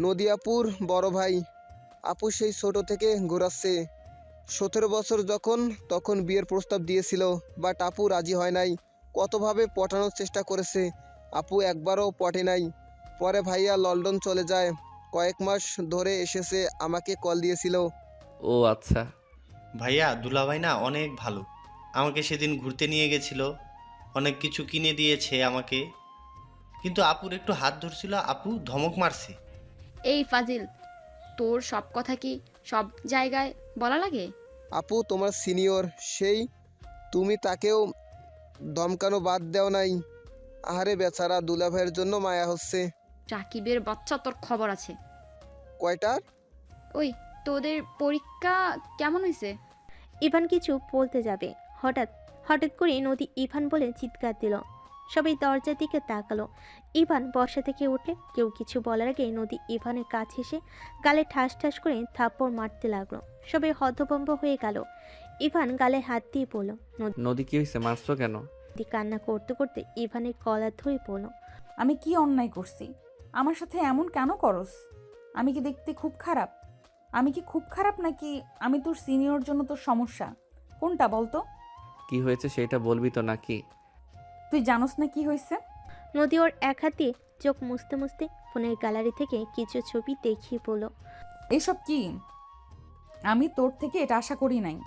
নদী আপুর বড় ভাই। আপু সেই ছোট থেকে ঘোরাচ্ছে। 17 বছর যখন তখন বিয়ের প্রস্তাব দিয়েছিল, বাট আপু রাজি হয় নাই। কতভাবে পটানোর চেষ্টা করেছে, আপু একবারও পটে নাই। পরে ভাইয়া লন্ডন চলে যায়, কয়েক মাস ধরে এসেছে, আমাকে কল দিয়েছিল। ও আচ্ছা। ভাইয়া দুলাভাই না অনেক ভালো। আমাকে সেদিন ঘুরতে নিয়ে গেছিল, অনেক কিছু কিনে দিয়েছে আমাকে। কিন্তু আপুর একটু হাত ধরছিল, আপু ধমক মারছে। এই ফাজিল, তোর সব কথা কি সব জায়গায় বলা লাগে? আপু তোমার সিনিয়র, সেই তুমি তাকেও ধমকানো বাদ দেও নাই। আহারে বেচারা, দুলাভাইয়ের জন্য মায়া হচ্ছে। রাকিবের বাচ্চা, তোর খবর আছে? কয়টার? ওই তোদের পরীক্ষা কেমন হয়েছে? ইভান কিছু বলতে যাবে, হঠাৎ হঠাৎ করে নদী ইভান বলে চিৎকার দিল। সবাই দরজার দিকে তাকালো। ইভান বসা থেকে উঠলে কেউ কিছু বলার আগে নদী ইভানের কাছে এসে গালে ঠাস ঠাস করে থাপ্পড় মারতে লাগলো। সবাই হতভম্ব হয়ে গেল। ইভান গালে হাত দিয়ে পড়ল। নদী কি হয়েছে? মারছো কেন? নদী কান্না করতে করতে ইভানের কলার ধরে পড়ল। আমি কি অন্যায় করছি? আমার সাথে এমন কেন করস? আমি কি দেখতে খুব খারাপ? আমি কি খুব খারাপ নাকি আমি তোর সিনিয়র জন্য তোর সমস্যা? কোনটা বলতো? কি হয়েছে সেটা বলবি তো নাকি? তুই জানোস না কি হয়েছে? নদী ওর এক হাতে চোখ মুছতে মুছতে ফোনের গ্যালারি থেকে কিছু ছবি দেখিয়ে বলল, এসব কি? আমি তোর থেকে এটা আশা করি নাই।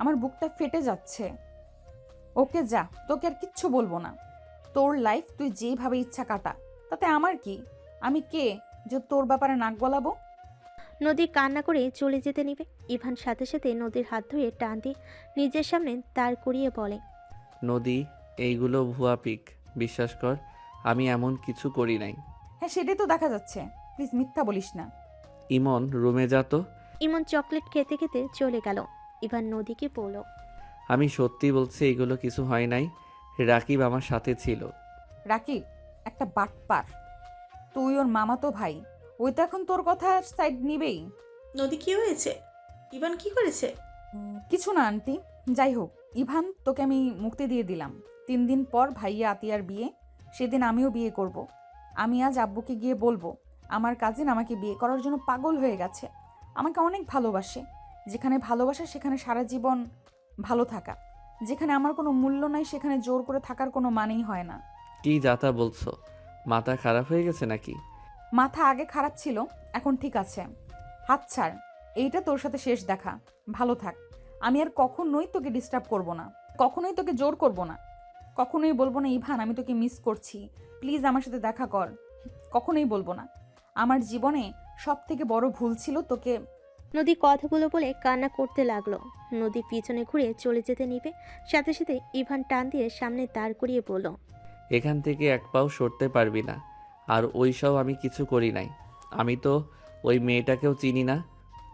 আমার বুকটা ফেটে যাচ্ছে। ওকে যা, তোকে আর কিচ্ছু বলবো না। তোর লাইফ তুই যেভাবে ইচ্ছা কাটা, তাতে আমার কি? আমি কে যে তোর ব্যাপারে নাক গলাবো? নদী কান্না করে চলে যেতে নিবে। ইভান সাথে সাথে নদীর হাত ধরে টান দিয়ে নিজের সামনে দাঁড় করিয়ে বলে, নদী, এইগুলো ভুয়া পিক, বিশ্বাস কর, আমি এমন কিছু করি নাই। হ্যাঁ, সেটাই তো দেখা যাচ্ছে। প্লিজ মিথ্যা বলিস না। ইমন, রুমে যা তো। ইমন চকলেট খেতে খেতে চলে গেল। ইভান নদীকে বলল, আমি সত্যি বলছি, এগুলো কিছু হয় নাই। রাকিব আমার সাথে ছিল। রাকিব একটা বাটপার। তুই ওর মামাতো ভাই, ওই তো এখন তোর কথা সাইড নিবেই। নদী কি হয়েছে? ইভান কি করেছে? কিছু না আন্টি। যাই হোক, ইভান, তোকে আমি মুক্তি দিয়ে দিলাম। 3 দিন পর ভাইয়া আতিয়ার বিয়ে, সেদিন আমিও বিয়ে করব। আমি আজ আব্বুকে গিয়ে বলবো আমার কাজিন আমাকে বিয়ে করার জন্য পাগল হয়ে গেছে। আমাকে অনেক ভালোবাসে। যেখানে ভালোবাসা সেখানে সারা জীবন ভালো থাকা। যেখানে আমার কোনো মূল্য নাই সেখানে জোর করে থাকার কোনো মানেই হয় না। কি যাতা বলছো? মাথা খারাপ হয়ে গেছে নাকি? মাথা আগে খারাপ ছিল, এখন ঠিক আছে। হাত ছাড়, এইটা তোর সাথে শেষ দেখা। ভালো থাক। আমি আর কখনোই তোকে ডিস্টার্ব করব না, কখনোই তোকে জোর করব না, কখনোই বলবো না ইভান আমি তোকে মিস করছি, প্লিজ আমার সাথে দেখা কর। কখনোই বলবো না। আমার জীবনে সব থেকে বড় ভুল ছিল তোকে। নদী কথাগুলো বলে কান্না করতে লাগলো। নদী পিছনে ঘুরে চলে যেতে নিবে, সাথে সাথে ইভান টান দিয়ে সামনে দাঁড় করিয়ে বলল, এখান থেকে এক পাও সরতে পারবি না। আর ওইসব আমি কিছু করি নাই। আমি তো ওই মেয়েটাকেও চিনি না,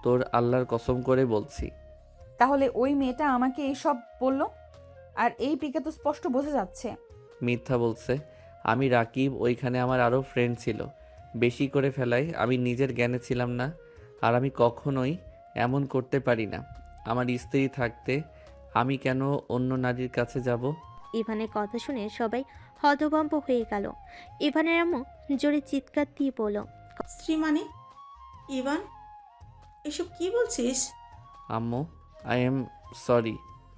তোর আল্লাহর কসম করে বলছি। তাহলে ওই মেয়েটা আমাকে এইসব বলল? আর এই পিকে তো স্পষ্ট বোঝা যাচ্ছে। মিথ্যা বলছে। আমি রাকিব, ওইখানে আমার আরও ফ্রেন্ড ছিল। বেশি করে ফেলায় আমি নিজের জ্ঞানে ছিলাম না। আর আমি কখনোই এমন করতে পারি না। আমার স্ত্রী থাকতে আমি কেন অন্য নারীর কাছে যাব? ইভানের কথা শুনে সবাই হতভম্ব হয়ে গেল। ইভানের আম্মু জোরে চিৎকার দিয়ে বলল, স্ত্রী মানে? ইভান, এসব কি বলছিস? আম্মু, আই এম সরি।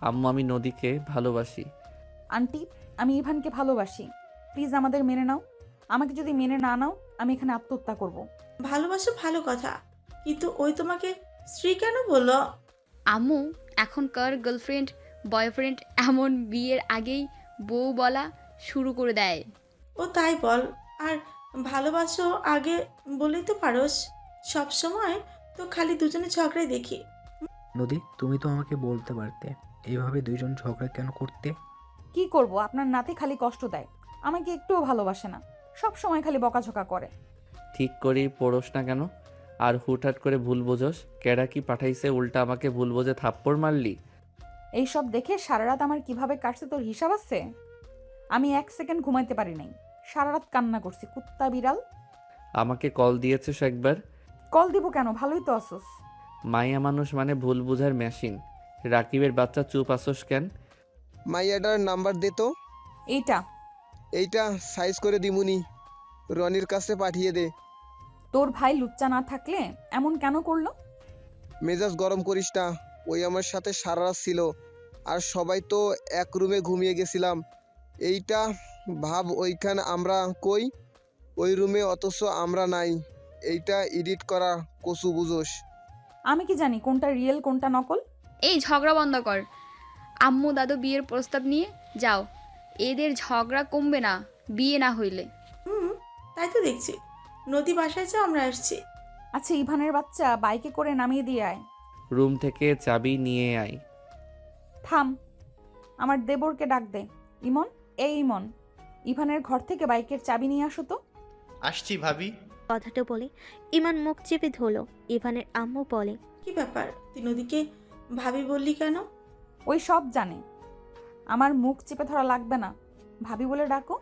আম্মু, আমি নদীকে ভালোবাসি। আন্টি, আমি ইভানকে ভালোবাসি। প্লিজ আমাদের মেনে নাও। আমাকে যদি মেনে না নাও, আমি এখানে আত্মহত্যা করব। ভালোবাসা ভালো কথা, কিন্তু ওই তোমাকে স্ত্রী কেন বললো? আম্মু, এখনকার গার্লফ্রেন্ড বয়ফ্রেন্ড এমন বিয়ের আগেই বউ বলা শুরু করে দেয়। ও তাই বল। আর ভালোবাসো আগে বলেই তো পারোস। সব সময় তো খালি দুজনে ঝগড়াই দেখি। নদী, তুমি তো আমাকে বলতে পারতে এইভাবে দুইজন ঝগড়া কেন করতে। কি করব, আপনার নাতি খালি কষ্ট দেয়, আমাকে একটুও ভালোবাসে না, সব সময় খালি বকাঝকা করে। ঠিক করেই পড়োস না কেন? আর হুটহাট করে ভুল বোঝস? কেডা কি পাঠাইছে উল্টা আমাকে ভুল বোঝে থাপ্পড় মারলি? এইসব দেখে সারা রাত আমার কিভাবে কাটছে তোর হিসাব আছে? আমি 1 সেকেন্ড ঘুমাইতে পারি নাই, সারা রাত কান্না করছি, কুত্তা বিড়াল। আমাকে কল দিয়েছিস একবার? কল দিব কেন, ভালোই তো আসোস। মাইয়া মানুষ মানে ভুল বুঝার মেশিন। রাকিবের বাচ্চা, চুপ আসোস কেন? মাইয়াটার নাম্বার দে তো। এইটা এইটা সাইজ করে দিমুনি, রনির কাছে পাঠিয়ে দে। তোর ভাই লুচ্চা না থাকলে এমন কেন করলো? মেজাজ গরম করিস না, ওই আমার সাথে সারা রাত ছিল, আর সবাই তো এক রুমে ঘুমিয়ে গেছিলাম। এইটা ভাব, ওইখানে আমরা কই, ওই রুমে, অথচ আমরা নাই। এইটা এডিট করা কচু বুঝোস। আমি কি জানি কোনটা রিয়েল কোনটা নকল? এই ঝগড়া বন্ধ কর। আম্মু দাদু বিয়ের প্রস্তাব নিয়ে যাও। এদের ঝগড়া কমবে না বিয়ে না হইলে। তাই তো দেখছি। নদী বাসায় যাও, আমরা আসছি। আচ্ছা, ইভানের বাচ্চা, বাইকে করে নামিয়ে দিয়ে আয়। রুম থেকে চাবি নিয়ে আয়। থাম, আমার দেবরকে ডাক দে। ইমন, এই ইমন, ইভানের ঘর থেকে বাইকের চাবি নিয়ে আসো তো। আসছি ভাবি। কথাটা বলে ইমান মুখ চেপে ধরলো। ইভানের আম্মু বলে, কি ব্যাপার, তুই নদীকে ভাবি বললি কেন? ওই সব জানে, আমার মুখ চেপে ধরা লাগবে না, ভাবি বলে ডাকো।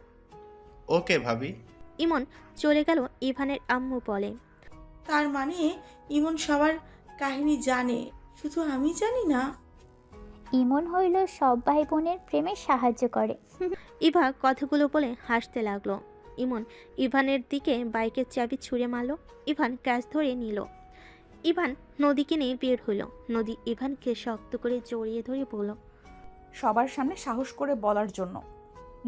ওকে ভাবি। ইমন চলে গেল। ইভানের আম্মু বলে, তার মানে ইমন সবার কাহিনী জানে, শুধু আমি জানি না। ইমন হইল সব ভাই বোনের প্রেমে সাহায্য করে। ইভা কথাগুলো বলে হাসতে লাগলো। ইমন ইভানের দিকে বাইকের চাবি ছুঁড়ে মারল। ইভান ক্যাচ ধরে নিল। ইভান নদীকে নিয়ে বের হইল। নদী ইভানকে শক্ত করে জড়িয়ে ধরে বলল, সবার সামনে সাহস করে বলার জন্য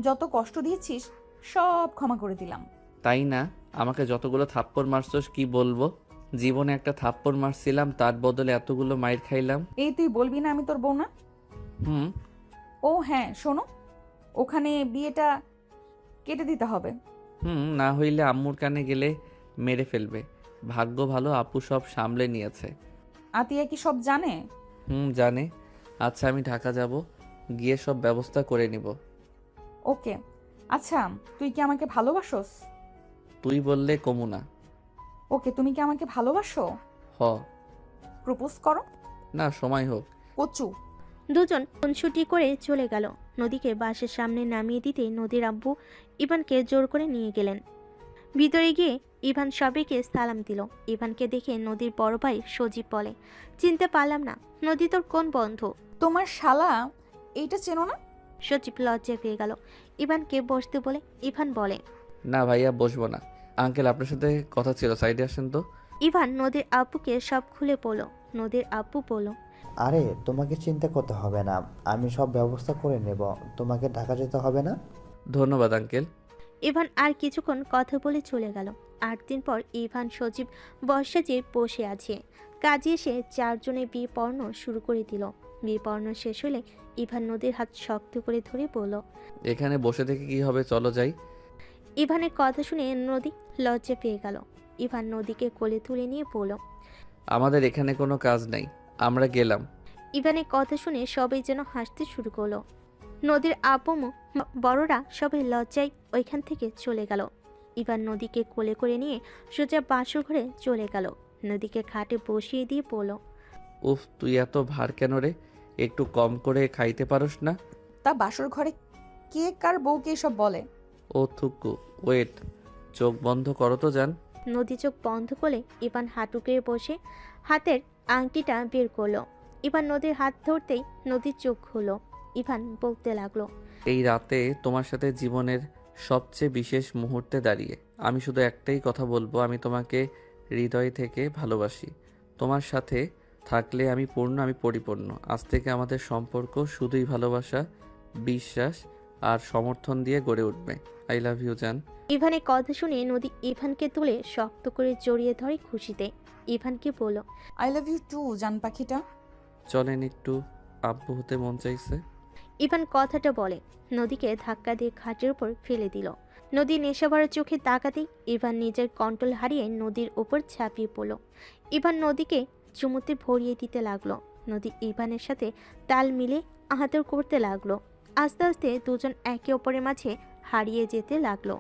যত কষ্ট দিয়েছিস সব ক্ষমা করে দিলাম। তাই না? আমাকে যতগুলো থাপ্পড় মারছস কি বলবো? জীবনে একটা থাপ্পড় মারছিলাম, তার বদলে এতগুলো মাইর খাইলাম। এই তুই বলবি না আমি তোর বউ না? হুম। ও হ্যাঁ, শোনো, ওখানে বিয়েটা কেটে দিতে হবে। না হইলে আম্মুর কানে গেলে মেরে ফেলবে। ভাগ্য ভালো আপু সব সামলে নিয়েছে। আতিয়া কি সব জানে? জানে। আচ্ছা, আমি ঢাকা যাব, গিয়ে সব ব্যবস্থা করে নিব। ওকে। আচ্ছা, তুই কি আমাকে ভালোবাসোস? তুই বললে কমু না। ওকে, তুমি কি আমাকে ভালোবাসো? হ। প্রপোজ করো। না, সময় হোক। কচু। দুজন খুনসুটি করে চলে গেল। নদীকে বাসের সামনে নামিয়ে দিতে নদীর আব্বু ইভানকে জোর করে নিয়ে গেলেন। ভিতরে গিয়ে ইভান সবাইকে সালাম দিল। ইভানকে দেখে নদীর বড় ভাই সজীব বলে, চিনতে পারলাম না, নদী তোর কোন বন্ধু? তোমার শালা, এইটা চেনো না? সজীব লজ্জায় পেয়ে গেল। ইভানকে বসতে বলে ইভান বলে, না ভাইয়া, বসবো না। আঙ্কেল, আপনার সাথে কথা ছিল, সাইডে আসেন তো। ইভান নদীর আব্বুকে সব খুলে বলল। নদীর আব্বু বলল, আরে তোমাকে চিন্তা করতে হবে না, আমি সব ব্যবস্থা করে নেব, তোমাকে ঢাকা যেতে হবে না। ধন্যবাদ আঙ্কেল। ইভান আর কিছুক্ষণ কথা বলে চলে গেল। 8 দিন পর ইভান সজীব বর্ষাজে বসে আছে। কাজে এসে 4 জনে বিয়ে পড়ানো শুরু করে দিল। বিয়ে পড়ানো শেষ হলে ইভান নদীর হাত শক্ত করে ধরে বলল, এখানে বসে থেকে কি হবে, চলো যাই। ইভানের কথা শুনে নদী লজ্জা পেয়ে গেল। ইভান নদীকে কোলে তুলে নিয়ে বলল, আমাদের এখানে কোনো কাজ নাই, আমরা গেলাম। ইভানের কথা শুনে সবাই যেন হাসতে শুরু করলো। নদীর আব্বু বড়রা সবাই লজ্জায় ওইখান থেকে চলে গেল। ইভান নদীকে কোলে করে নিয়ে সোজা বাসর ঘরে চলে গেল। নদীকে খাটে বসিয়ে দিয়ে বলল, উফ, তুই এত ভার কেন রে? একটু কম করে খাইতে পারোস না? তা বাসর ঘরে কে কার বউকে এসব বলে? ও থুকু, ওয়েট, চোখ বন্ধ করো তো যান। নদী চোখ বন্ধ করে ইভান হাঁটুকে বসে হাতের আংটিটা বের করলো। ইভান নদীর হাত ধরতেই নদীর চোখ হলো। ইভান বলতে লাগলো, এই রাতে তোমার সাথে জীবনের সবচেয়ে বিশেষ মুহূর্তে দাঁড়িয়ে আমি শুধু একটাই কথা বলবো, আমি তোমাকে হৃদয় থেকে ভালোবাসি। তোমার সাথে থাকলে আমি পূর্ণ, আমি পরিপূর্ণ। আজ থেকে আমাদের সম্পর্ক শুধুই ভালোবাসা, বিশ্বাস আর সমর্থন দিয়ে গড়ে উঠবে। আই লাভ ইউ জান। ইভানের কথা শুনে নদী ইভানকে তুলে শক্ত করে জড়িয়ে ধরে খুশিতে। ইভানকে বলল, আই লাভ ইউ টু জান পাখিটা। চলেন, একটু আব্বু হতে মন চাইছে। ইভান কথাটা বলে নদীকে ধাক্কা দিয়ে খাটের উপর ফেলে দিল। নদী নেশাভরা চোখে তাকাতেই ইভান নিজের কন্ট্রোল হারিয়ে নদীর উপর ঝাঁপিয়ে পড়ল। ইভান নদীকে চুমুতে ভরিয়ে দিতে লাগলো। নদী ইভানের সাথে তাল মিলে আহাতর করতে লাগলো। আস্তে আস্তে দুজন একে অপরের মাঝে হারিয়ে যেতে লাগলো।